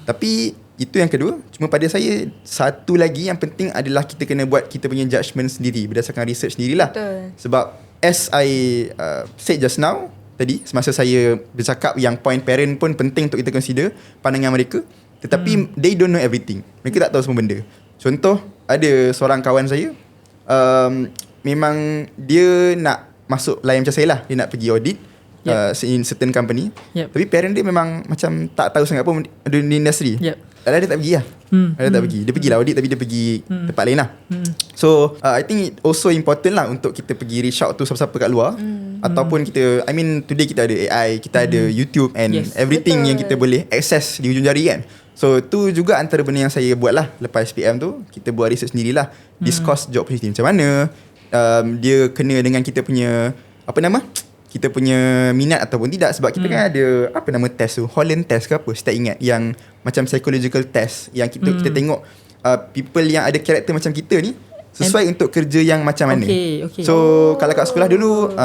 Tapi itu yang kedua. Cuma pada saya satu lagi yang penting adalah kita kena buat kita punya judgement sendiri berdasarkan research sendirilah. Sebab as I said just now tadi, semasa saya bercakap yang point parent pun penting untuk kita consider pandangan mereka, tetapi they don't know everything. Mereka tak tahu semua benda. Contoh, ada seorang kawan saya memang dia nak masuk line macam saya lah. Dia nak pergi audit in certain company. Tapi parent dia memang macam tak tahu sangat pun dunia industri. Dia tak pergi lah. Dia tak pergi. Dia pergi lah audit, tapi dia pergi tempat lain lah. So I think it also important lah untuk kita pergi reach out to siapa-siapa kat luar. Ataupun kita, I mean today kita ada AI, kita ada YouTube and everything yang kita boleh access di ujung jari kan. So tu juga antara benda yang saya buat lah lepas SPM tu. Kita buat research sendirilah, discuss job opportunity macam mana, dia kena dengan kita punya kita punya minat ataupun tidak. Sebab kita kan ada test tu, Holland test ke apa, saya tak ingat, yang macam psychological test yang kita tengok people yang ada karakter macam kita ni sesuai untuk kerja yang macam mana. So kalau kat sekolah dulu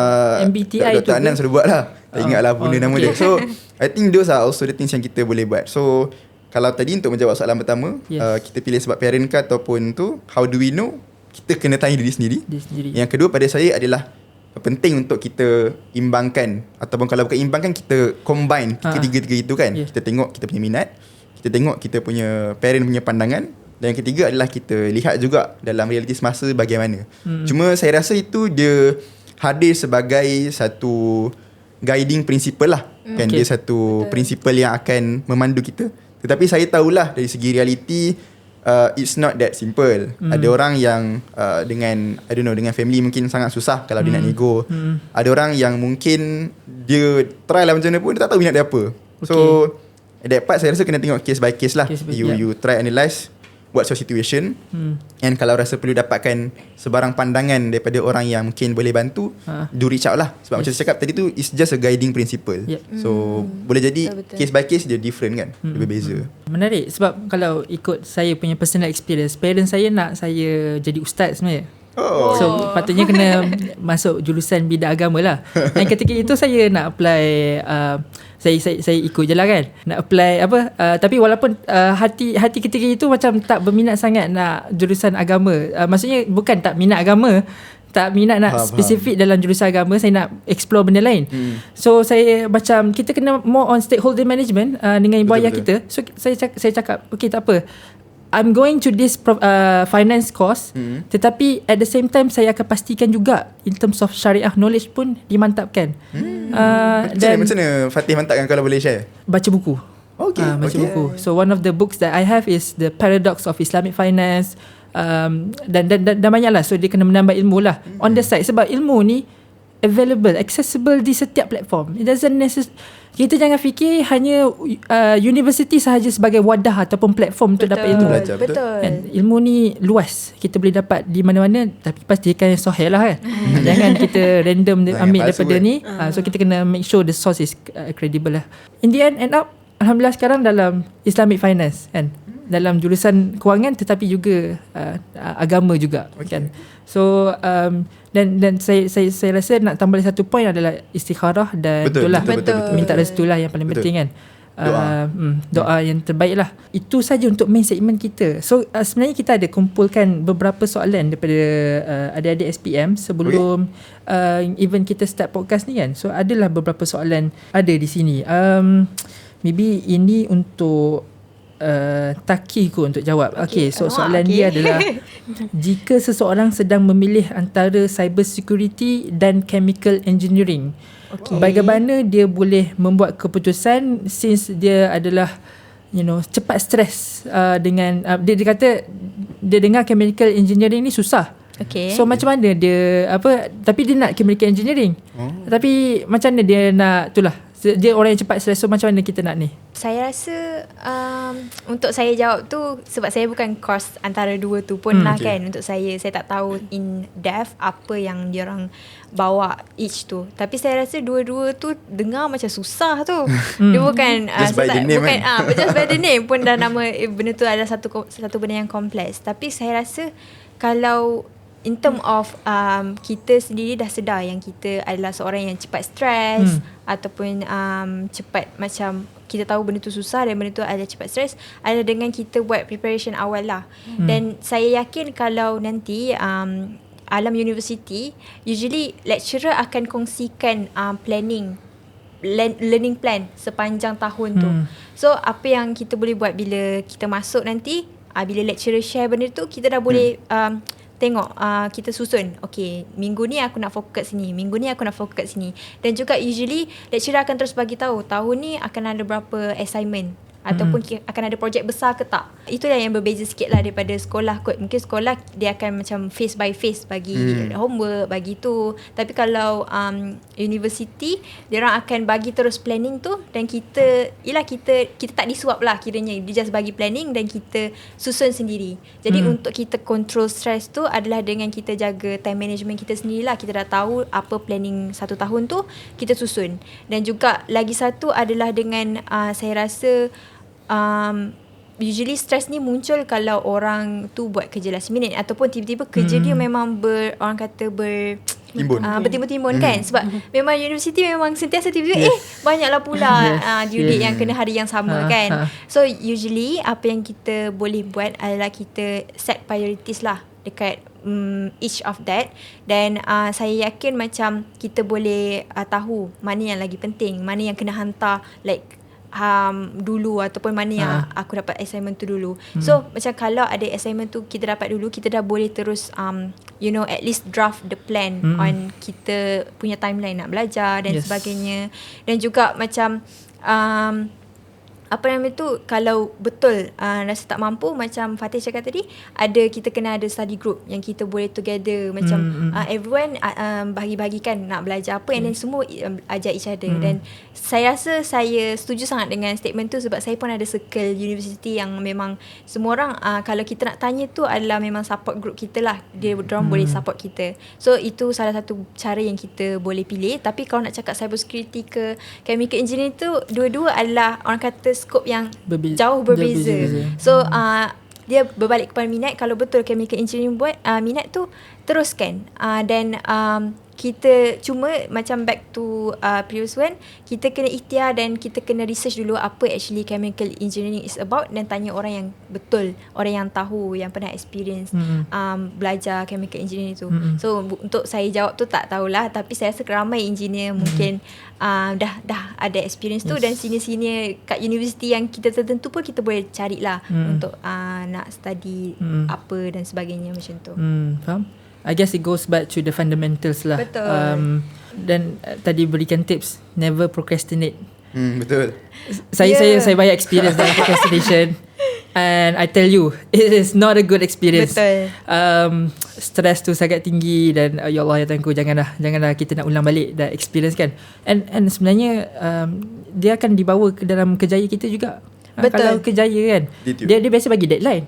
MBTI Dr. Anan sudah buat lah, tak ingat lah benda nama dia. So I think those are also the things yang kita boleh buat. So kalau tadi untuk menjawab soalan pertama, kita pilih sebab parent ke ataupun tu, how do we know, kita kena tanya diri sendiri. Yang kedua pada saya adalah penting untuk kita imbangkan, ataupun kalau bukan imbangkan, kita combine ketiga-tiga itu kan. Kita tengok kita punya minat, kita tengok kita punya parent punya pandangan, dan yang ketiga adalah kita lihat juga dalam realiti semasa bagaimana. Cuma saya rasa itu dia hadir sebagai satu guiding principle lah kan. Dia satu principle yang akan memandu kita. Tetapi saya tahulah dari segi realiti, it's not that simple. Ada orang yang dengan dengan family mungkin sangat susah kalau dia nak nego. Ada orang yang mungkin dia try lah macam mana pun dia tak tahu minat dia apa. So that part saya rasa kena tengok case by case lah. You try analyse what's your situation, and kalau rasa perlu dapatkan sebarang pandangan daripada orang yang mungkin boleh bantu, do reach out lah. Sebab macam saya cakap tadi tu, it's just a guiding principle. So boleh jadi case by case dia different kan, dia berbeza. Menarik sebab kalau ikut saya punya personal experience, parents saya nak saya jadi ustaz sebenarnya. So patutnya kena masuk jurusan bidang agama lah. Dan ketika itu saya nak apply, saya ikut je lah kan, nak apply tapi walaupun hati ketika itu macam tak berminat sangat nak jurusan agama. Maksudnya bukan tak minat agama, tak minat nak spesifik dalam jurusan agama, saya nak explore benda lain. So saya macam, kita kena more on stakeholder management dengan ibu ayah kita. So saya cakap okay, tak apa, I'm going to this finance course, tetapi at the same time saya akan pastikan juga in terms of syariah knowledge pun dimantapkan. Dan macam mana Fatih mantapkan, kalau boleh share? Baca buku. Baca buku. So one of the books that I have is The Paradox of Islamic Finance. Dan banyak lah. So dia kena menambah ilmu lah on the side. Sebab ilmu ni available, accessible di setiap platform. It doesn't kita jangan fikir hanya universiti sahaja sebagai wadah ataupun platform untuk dapat ilmu. Betul. Dan ilmu ni luas, kita boleh dapat di mana-mana, tapi pastikan yang sahih lah kan. Jangan kita random ambil daripada ni. So kita kena make sure the source is credible lah. In the end up, alhamdulillah sekarang dalam Islamic Finance kan, dalam jurusan kewangan tetapi juga agama juga kan. So dan saya rasa nak tambah satu point adalah istikharah dan betul. Minta restu lah yang paling penting kan. Doa yang terbaik lah. Itu saja untuk main segmen kita. So sebenarnya kita ada kumpulkan beberapa soalan daripada adik-adik SPM sebelum even kita start podcast ni kan. So adalah beberapa soalan ada di sini. Maybe ini untuk Taki ko untuk jawab. Okay, so soalan dia adalah jika seseorang sedang memilih antara cyber security dan chemical engineering, bagaimana dia boleh membuat keputusan since dia adalah cepat stres dengan dia kata dia dengar chemical engineering ni susah. So macam mana dia tapi dia nak chemical engineering. Tapi macam mana dia nak itulah, dia orang yang cepat stres. So macam mana kita nak ni? Saya rasa untuk saya jawab tu, sebab saya bukan course antara dua tu pun lah kan. Untuk saya tak tahu in depth apa yang diorang bawa each tu. Tapi saya rasa dua-dua tu dengar macam susah tu. Dia bukan just by the name just by the name pun dah nama benda tu adalah satu benda yang kompleks. Tapi saya rasa kalau in term of kita sendiri dah sedar yang kita adalah seorang yang cepat stres ataupun cepat, macam kita tahu benda tu susah dan benda tu adalah cepat stres, adalah dengan kita buat preparation awal lah. Dan saya yakin kalau nanti alam universiti, usually lecturer akan kongsikan learning plan sepanjang tahun tu. So apa yang kita boleh buat bila kita masuk nanti, bila lecturer share benda tu, kita dah boleh tengok kita susun, okay, minggu ni aku nak fokus kat sini, minggu ni aku nak fokus kat sini. Dan juga usually lecturer akan terus bagi tahu tahun ni akan ada berapa assignment ataupun akan ada projek besar ke tak. Itulah yang berbeza sikit lah daripada sekolah kot. Mungkin sekolah dia akan macam face by face bagi homework, bagi tu. Tapi kalau university, dia orang akan bagi terus planning tu, dan kita tak disuap lah kiranya. Dia just bagi planning dan kita susun sendiri. Jadi untuk kita control stress tu adalah dengan kita jaga time management kita sendirilah. Kita dah tahu apa planning 1 tahun tu, kita susun. Dan juga lagi satu adalah dengan saya rasa usually stress ni muncul kalau orang tu buat kerja last minute ataupun tiba-tiba kerja dia memang bertimbun-timbun kan. Sebab memang universiti memang sentiasa tiba-tiba banyaklah pula due date yang kena hari yang sama kan. So usually apa yang kita boleh buat adalah kita set priorities lah dekat each of that. Dan saya yakin macam kita boleh tahu mana yang lagi penting, mana yang kena hantar like dulu ataupun mana yang aku dapat assignment tu dulu. So macam kalau ada assignment tu kita dapat dulu, kita dah boleh terus at least draft the plan on kita punya timeline nak belajar dan sebagainya. Dan juga macam apa nama tu, kalau betul rasa tak mampu, macam Fatih cakap tadi, kita kena ada study group yang kita boleh together, macam everyone bahagi-bahagikan nak belajar apa, and then semua ajar each other. Dan saya rasa saya setuju sangat dengan statement tu, sebab saya pun ada circle university yang memang semua orang kalau kita nak tanya tu adalah memang support group kita lah, diorang boleh support kita. So itu salah satu cara yang kita boleh pilih. Tapi kalau nak cakap cyber security ke chemical engineering tu, dua-dua adalah orang kata skop yang jauh berbeza. So dia berbalik kepada minat. Kalau betul chemical engineering buat minat tu, teruskan. Dan kita cuma macam back to previous one, kita kena ikhtiar dan kita kena research dulu apa actually chemical engineering is about, dan tanya orang yang betul, orang yang tahu, yang pernah experience belajar chemical engineering tu. So untuk saya jawab tu tak tahulah, tapi saya rasa ramai engineer mungkin dah ada experience tu, dan senior-senior kat universiti yang kita tertentu pun kita boleh carilah untuk nak study apa dan sebagainya macam tu. Faham? I guess it goes back to the fundamentals lah. Betul. Dan tadi berikan tips, never procrastinate. Betul. Saya banyak experience dalam procrastination, and I tell you, it is not a good experience. Betul. Stress tu sangat tinggi, dan ya Allah ya Tuhanku, janganlah kita nak ulang balik dah experience kan. And sebenarnya dia akan dibawa ke dalam kerjaya kita juga. Kalau kerjaya kan, dia biasa bagi deadline.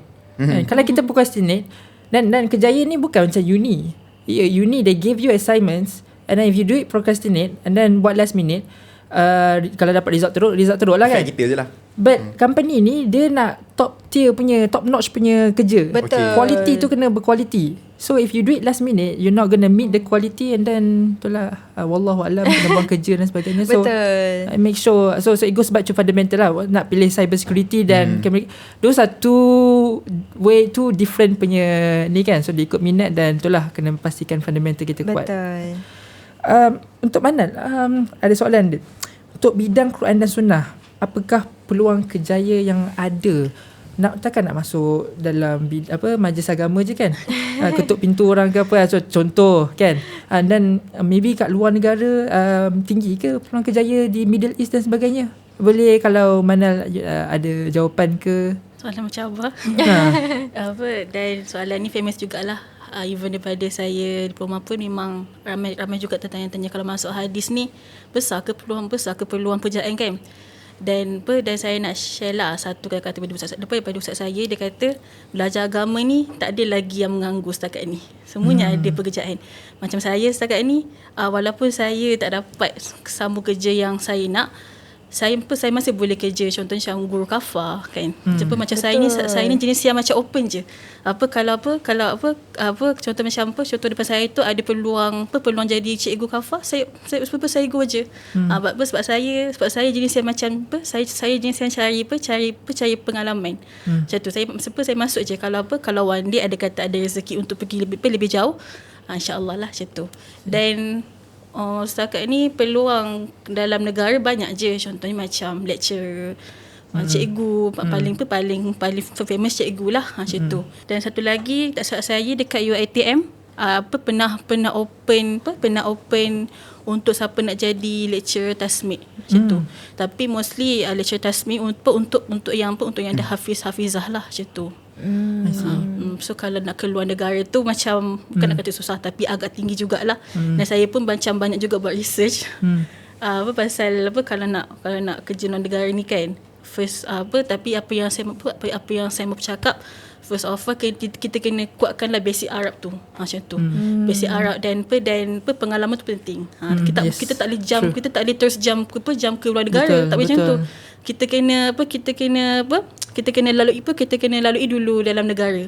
Kalau kita procrastinate, dan kerjaya ni bukan macam uni. Uni they give you assignments, and then if you do it procrastinate and then buat last minute, kalau dapat result teruk lah kan. Kita je lah. But company ni dia nak top tier punya, top notch punya kerja. Betul. Quality tu kena berquality. So if you do it last minute, you're not gonna meet the quality, and then itulah wallahu alam, kena buang kerja dan sebagainya. So I make sure, so it goes back to fundamental lah. Nak pilih cyber security dan those are two different punya ni kan. So dia ikut minat, dan itulah kena pastikan fundamental kita kuat. Betul. Untuk Manal, ada soalan dia. Untuk bidang Quran dan Sunnah, apakah peluang kerjaya yang ada? Takkan nak masuk dalam majlis agama je kan, ketuk pintu orang ke apa, contoh kan. Dan maybe kat luar negara tinggi ke peluang kerjaya di Middle East dan sebagainya? Boleh kalau Manal ada jawapan ke? Soalan macam apa? Dan soalan ni famous jugalah. Even daripada saya diploma pun memang ramai juga tertanya-tanya, kalau masuk hadis ni besar ke peluang pekerjaan kan. Dan saya nak share lah satu kata daripada ustaz saya. Dia kata belajar agama ni tak ada lagi yang mengganggu setakat ni. Semuanya ada pekerjaan. Macam saya setakat ni, walaupun saya tak dapat sambung kerja yang saya nak, saya masih boleh kerja contohnya macam guru kafar kan. Macam saya ni jenis yang macam open je. Kalau contoh macam contoh depan saya tu ada peluang jadi cikgu kafar, saya go je. Sebab saya jenis yang macam saya jenis yang cari pengalaman. Macam tu saya masuk je. Kalau one day ada rezeki untuk pergi lebih jauh, insya-Allah lah macam tu. Dan setakat ni peluang dalam negara banyak je, contohnya macam lecturer, Cikgu paling famous cikgu lah macam tu. Dan satu lagi tak salah saya dekat UiTM pernah open untuk siapa nak jadi lecturer tasmik macam tu. Tapi mostly lecturer tasmik untuk yang dah hafizah lah macam tu. So kalau nak keluar negara tu macam bukan nak kata susah tapi agak tinggi jugalah. Dan saya pun macam banyak juga buat research pasal kalau nak kerja luar negara ni kan. First tapi apa yang saya mau bercakap, first of all kita kena kuatkanlah basic Arab tu. Macam tu. Basic Arab dan pengalaman tu penting. Kita tak boleh jump, kita tak boleh terus jump ke luar negara. Tak boleh macam tu. Kita kena lalui dulu dalam negara.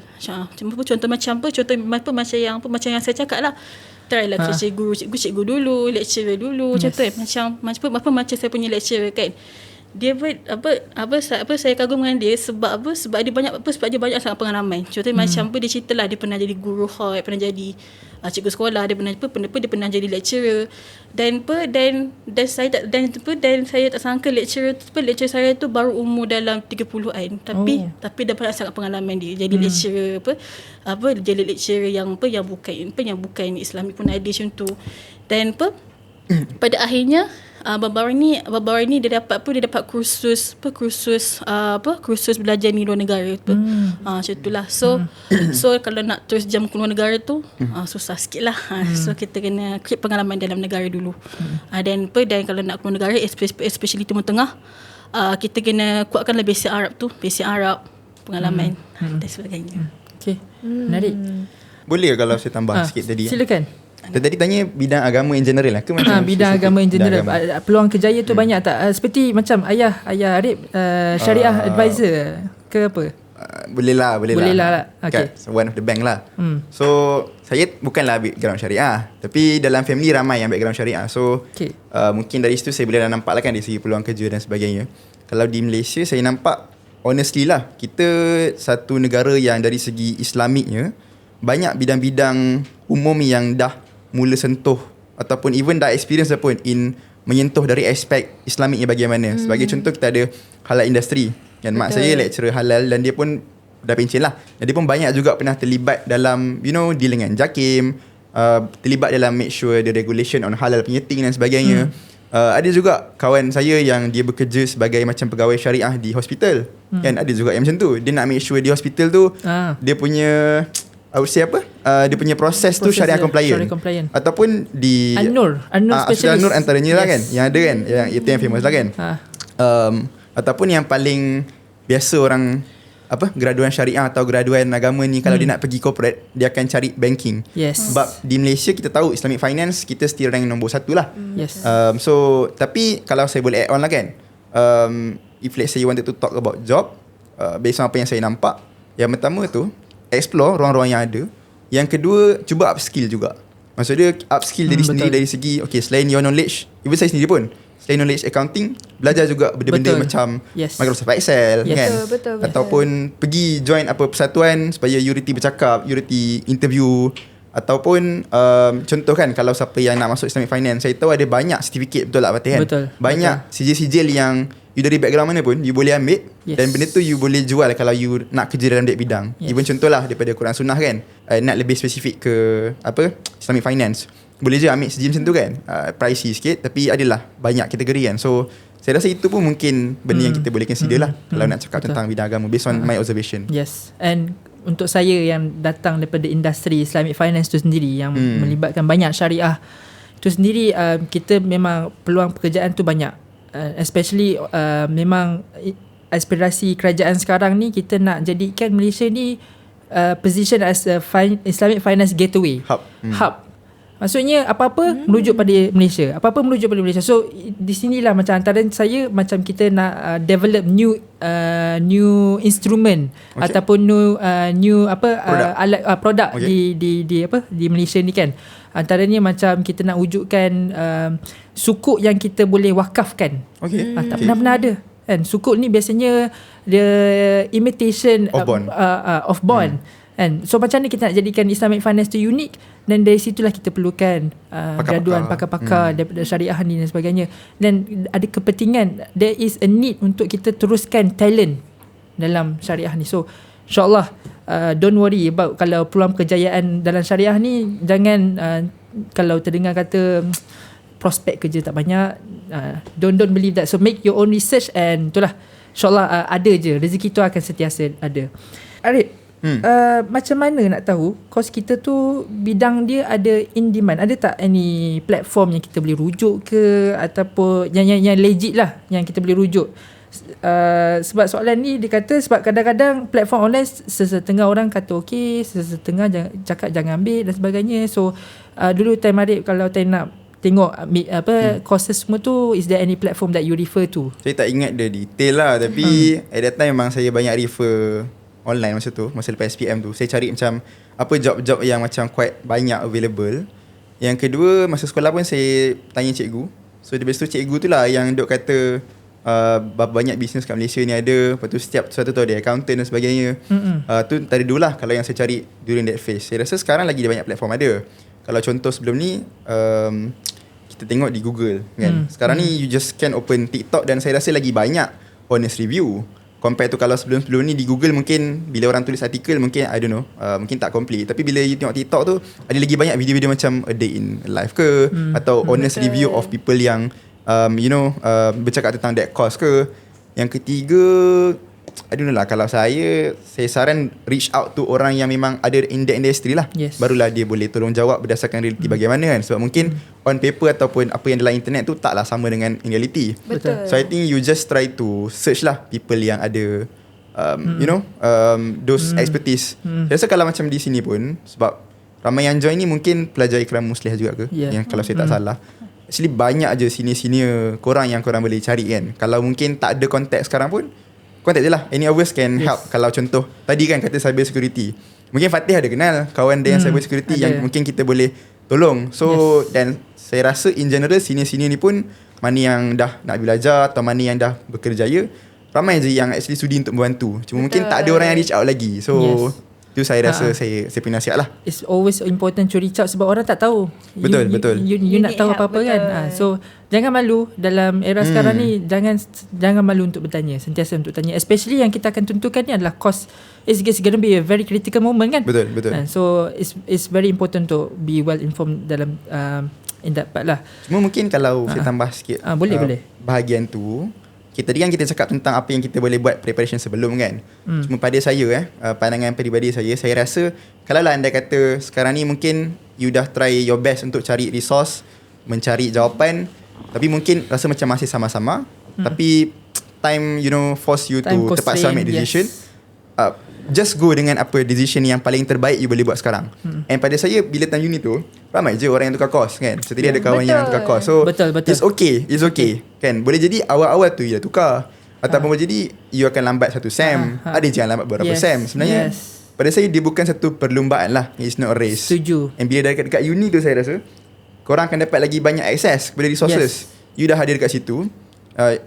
Contoh macam yang saya cakap lah. Try lah cikgu dulu, lecturer dulu. Macam tu macam saya punya lecturer kan. Dia saya kagum dengan dia sebab dia banyak sangat pengalaman. Contohnya macam dia ceritalah dia pernah jadi guru hot, pernah jadi cikgu sekolah, dia pernah jadi lecturer dan saya tak sangka lecturer saya tu baru umur dalam 30-an tapi dah banyak sangat pengalaman dia jadi lecturer jadi lecturer yang bukan Islamic pun ada macam tu. Dan pada akhirnya baru ni dia dapat kursus belajar di luar negara tu. Macam itulah. So kalau nak terus jam ke luar negara tu susah sikit lah. So kita kena create pengalaman dalam negara dulu. Dan kalau nak ke luar negara especially Timur Tengah, kita kena kuatkanlah basic Arab pengalaman dan sebagainya. Okay, menarik. Boleh kalau saya tambah sikit tadi? Silakan. Tadi tanya bidang agama in general lah ke macam bidang agama in general. Peluang kerjaya tu banyak tak? Seperti macam ayah Arif syariah advisor ke apa? Boleh lah. Okay. One of the bank lah. So saya bukanlah background syariah, tapi dalam family ramai yang background syariah. So mungkin dari situ saya boleh nampak lah kan dari segi peluang kerja dan sebagainya. Kalau di Malaysia saya nampak honestly lah, kita satu negara yang dari segi Islamiknya banyak bidang-bidang umum yang dah mula sentuh ataupun even dah experience pun in menyentuh dari aspek Islamiknya bagaimana. Sebagai contoh kita ada halal industri. Dan mak saya lecturer halal dan dia pun dah pencen lah. Dan dia pun banyak juga pernah terlibat dalam deal dengan JAKIM, terlibat dalam make sure the regulation on halal penyeting dan sebagainya. Ada juga kawan saya yang dia bekerja sebagai macam pegawai syariah di hospital. Kan ada juga yang macam tu. Dia nak make sure di hospital tu dia punya I would say dia punya proses tu syariah compliant. Ataupun di An-Nur specialist. An-Nur antaranya lah kan. Yang ada kan, yang itu yang famous lah kan. Ataupun yang paling biasa orang graduan syariah atau graduan agama ni, kalau dia nak pergi corporate, dia akan cari banking. Sebab di Malaysia kita tahu Islamic finance kita still rank nombor 1 lah. So tapi kalau saya boleh add on lah kan, if let's say you wanted to talk about job, based on apa yang saya nampak, yang pertama tu explore ruang-ruang yang ada. Yang kedua, cuba upskill juga. Maksudnya upskill diri sendiri dari segi selain your knowledge, even saya sendiri pun selain knowledge accounting, belajar juga benda-benda macam Microsoft Excel kan. Betul. Ataupun pergi join persatuan supaya you reti bercakap, you reti interview. Ataupun contoh kan, kalau siapa yang nak masuk Islamic Finance, saya tahu ada banyak certificate, betul tak Fatih kan? Banyak sijil-sijil yang you dari background mana pun you boleh ambil. Dan benda tu you boleh jual kalau you nak kerja dalam that bidang. Even contohlah daripada Quran Sunnah kan, nak lebih spesifik ke Islamic Finance, boleh je ambil sijil macam tu kan. Pricey sikit tapi adalah banyak kategori kan. So saya rasa itu pun mungkin benda yang kita boleh consider lah kalau nak cakap tentang bidang agama based on my observation. And untuk saya yang datang daripada industri Islamic Finance tu sendiri yang melibatkan banyak syariah tu sendiri, kita memang peluang pekerjaan tu banyak. Especially memang aspirasi kerajaan sekarang ni, kita nak jadikan Malaysia ni position as a Islamic Finance gateway hub. Maksudnya apa-apa merujuk pada Malaysia. So di sinilah macam antara saya, macam kita nak develop new instrument ataupun new produk di Malaysia ni kan. Antaranya macam kita nak wujudkan sukuk yang kita boleh wakafkan. Tak pernah ada kan. Sukuk ni biasanya the imitation of bond. And so macam ni kita nak jadikan Islamic Finance tu unik, Dan dari situlah kita perlukan Pakar-pakar. graduan pakar-pakar daripada syariah ni dan sebagainya. Dan ada kepentingan, there is a need untuk kita teruskan talent dalam syariah ni. So insyaAllah don't worry about kalau peluang kejayaan dalam syariah ni. Jangan kalau terdengar kata prospek kerja tak banyak, don't believe that. So make your own research, and itulah insyaAllah ada je, rezeki tu akan sentiasa ada. Arif, macam mana nak tahu course kita tu bidang dia ada in demand? Ada tak any platform yang kita boleh rujuk ke, ataupun yang legit lah yang kita boleh rujuk? Sebab soalan ni dia kata sebab kadang-kadang platform online sesetengah orang kata okey, sesetengah cakap jangan ambil dan sebagainya. So dulu time Arif kalau time nak tengok courses semua tu, is there any platform that you refer to? Saya tak ingat the detail lah, tapi at that time memang saya banyak refer online masa tu, masa lepas SPM tu. Saya cari macam apa job-job yang macam quite banyak available. Yang kedua, masa sekolah pun saya tanya cikgu. So lepas tu cikgu tu lah yang duk kata banyak bisnes kat Malaysia ni ada. Lepas tu setiap satu tu ada accountant dan sebagainya. Tu tadi dulu lah kalau yang saya cari during that phase. Saya rasa sekarang lagi banyak platform ada. Kalau contoh sebelum ni kita tengok di Google kan. Sekarang ni you just can open TikTok dan saya rasa lagi banyak honest review. Compare tu kalau sebelum-sebelum ni di Google mungkin bila orang tulis artikel mungkin I don't know, mungkin tak complete. Tapi bila you tengok TikTok tu ada lagi banyak video-video macam a day in life ke, atau honest review of people yang bercakap tentang that course ke. Yang ketiga, I don't know lah, kalau saya saran reach out to orang yang memang ada in the industry lah. Yes. Barulah dia boleh tolong jawab berdasarkan realiti bagaimana kan. Sebab mungkin on paper ataupun apa yang dalam internet tu taklah sama dengan in reality. Betul. So I think you just try to search lah people yang ada those expertise. Saya rasa kalau macam di sini pun, sebab ramai yang join ni mungkin pelajar Ikram Muslih juga ke, yang kalau saya tak salah. Actually banyak je senior-senior korang yang korang boleh cari kan. Kalau mungkin tak ada contact sekarang pun, contact je lah. Any of us can help. Kalau contoh tadi kan kata cyber security, mungkin Fatih ada kenal kawan dia yang cyber security yang mungkin kita boleh tolong. So dan saya rasa in general senior-senior ni pun, mana yang dah nak belajar atau mana yang dah bekerjaya, ramai je yang actually sudi untuk membantu. Cuma mungkin tak ada orang yang reach out lagi. So itu saya rasa saya punya nasihat lah. It's always important to reach out sebab orang tak tahu. Betul. You nak tahu apa-apa kan. So jangan malu dalam era sekarang ni. Jangan malu untuk bertanya. Sentiasa untuk tanya. Especially yang kita akan tentukan ni adalah course. It's going to be a very critical moment kan. Betul. So it's very important to be well informed dalam in that part lah. Cuma mungkin kalau saya tambah sikit boleh. bahagian tu, tadi kan kita cakap tentang apa yang kita boleh buat preparation sebelum kan. Cuma pada saya pandangan peribadi saya rasa kalau lah anda kata sekarang ni mungkin you dah try your best untuk cari resource, mencari jawapan, tapi mungkin rasa macam masih sama-sama, tapi time force you to terpaksa make decision. Just go dengan apa decision yang paling terbaik you boleh buat sekarang. And pada saya bila time uni tu ramai je orang yang tukar course kan. So tadi ada kawan yang tukar course. So betul. It's okay kan. Boleh jadi awal-awal tu you dah tukar, ataupun boleh jadi you akan lambat satu sem. Ada je yang lambat beberapa sem. Sebenarnya pada saya dia bukan satu perlumbaan lah. It's not a race. Setuju. And bila dah dekat uni tu saya rasa korang akan dapat lagi banyak access kepada resources. You dah hadir dekat situ.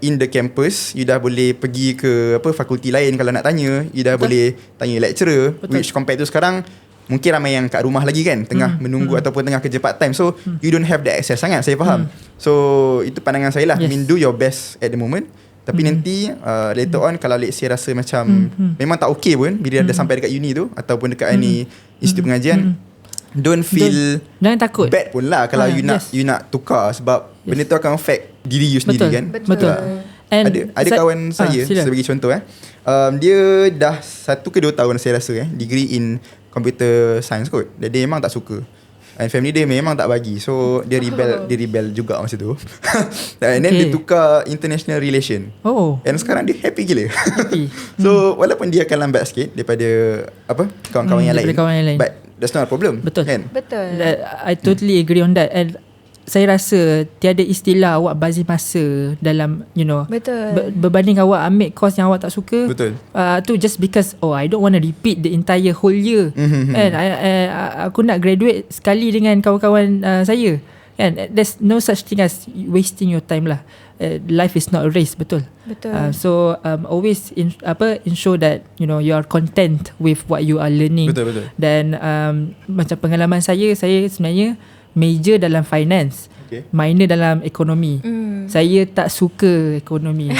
In the campus, you dah boleh pergi ke fakulti lain kalau nak tanya. You dah boleh tanya lecturer. Which compared to sekarang mungkin ramai yang kat rumah lagi kan, tengah menunggu ataupun tengah kerja part time. So you don't have the access sangat. Saya faham. So itu pandangan saya lah. I mean do your best at the moment. Tapi nanti later on kalau let's say rasa macam memang tak okay pun bila dah sampai dekat uni tu ataupun dekat any institut pengajian, don't feel jangan takut bad pun lah kalau you nak tukar, sebab benda tu akan affect diri you sendiri kan. Betul. Ada kawan saya sebagai contoh dia dah 1 ke 2 tahun saya rasa degree in computer science kot. Dia memang tak suka. And family dia memang tak bagi. So dia rebel juga masa tu. And then dia tukar international relation. And sekarang dia happy gila. So walaupun dia akan lambat sikit daripada kawan-kawan yang lain. But that's not a problem. Betul kan? Betul. I totally agree on that. And saya rasa tiada istilah awak bazir masa dalam betul. Berbanding awak ambil course yang awak tak suka. Betul. Tu just because I don't want to repeat the entire whole year. And aku nak graduate sekali dengan kawan-kawan saya Kan, there's no such thing as wasting your time lah. Life is not a race, betul. So always ensure that you are content with what you are learning. Betul. Dan macam pengalaman saya sebenarnya major dalam finance, minor dalam ekonomi. Saya tak suka ekonomi.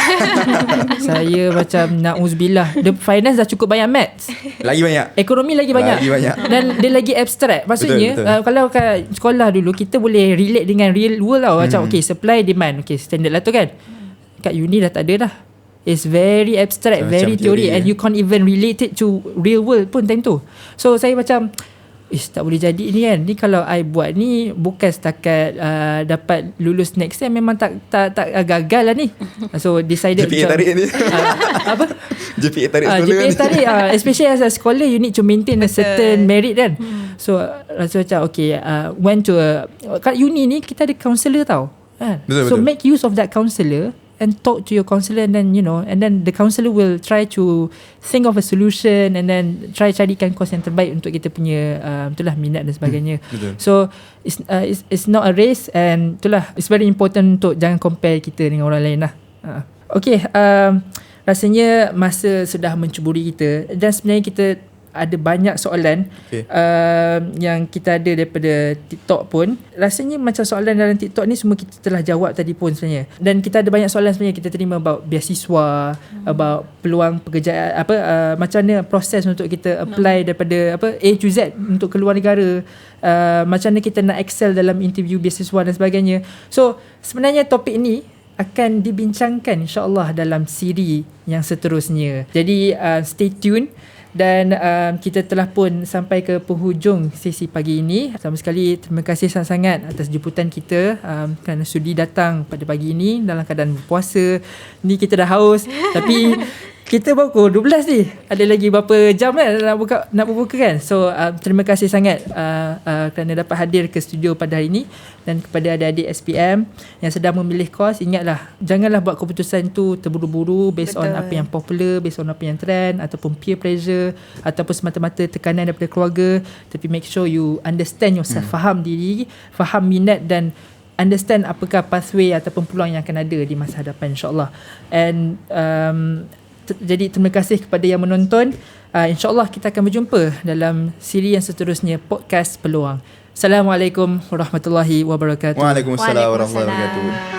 Saya macam na'uzubillah. The finance dah cukup banyak maths, Lagi banyak. ekonomi lagi banyak. Dan dia lagi abstract. Maksudnya Betul. kalau kat sekolah dulu kita boleh relate dengan real world tau. Macam okay, supply demand, okay, standard lah tu kan. Kat uni dah tak ada dah. It's very abstract, Macam very theory, teori, and you can't even relate it to real world pun time tu. So saya macam tak boleh jadi ni kan. Ni kalau I buat ni bukan setakat dapat lulus next year, memang tak gagal lah ni. So decided GPA tarik ni. apa? GPA tarik sekolah GPA kan. tarik especially as a scholar, you need to maintain a certain merit kan. So rasa macam okay, went to kat uni ni kita ada counsellor tau kan. So Betul. make use of that counsellor and talk to your counsellor, and then and then the counsellor will try to think of a solution, and then carikan course yang terbaik untuk kita punya itulah minat dan sebagainya. Betul. So it's not a race, and itulah it's very important untuk jangan compare kita dengan orang lain lah. Okay, rasanya masa sudah mencuburi kita, dan sebenarnya kita ada banyak soalan yang kita ada daripada TikTok pun. Rasanya macam soalan dalam TikTok ni semua kita telah jawab tadi pun sebenarnya. Dan kita ada banyak soalan sebenarnya kita terima about beasiswa, about peluang pekerjaan, macam mana proses untuk kita apply daripada A to Z untuk keluar negara, macam mana kita nak excel dalam interview beasiswa dan sebagainya. So sebenarnya topik ni akan dibincangkan insya-Allah dalam siri yang seterusnya. Jadi stay tune. Dan kita telah pun sampai ke penghujung sesi pagi ini. Sama sekali terima kasih sangat-sangat atas jemputan kita, kerana sudi datang pada pagi ini dalam keadaan berpuasa. Ni kita dah haus tapi kita baru pukul 12 ni. Ada lagi berapa jam kan nak berbuka kan. So terima kasih sangat kerana dapat hadir ke studio pada hari ini. Dan kepada adik-adik SPM yang sedang memilih kos, ingatlah, janganlah buat keputusan tu terburu-buru based on apa yang popular, based on apa yang trend, ataupun peer pressure, ataupun semata-mata tekanan daripada keluarga. Tapi make sure you understand yourself, faham diri, faham minat, dan understand apakah pathway ataupun peluang yang akan ada di masa hadapan, insyaAllah. And jadi terima kasih kepada yang menonton. InsyaAllah kita akan berjumpa dalam siri yang seterusnya, Podcast Peluang. Assalamualaikum warahmatullahi wabarakatuh. Waalaikumsalam warahmatullahi wabarakatuh.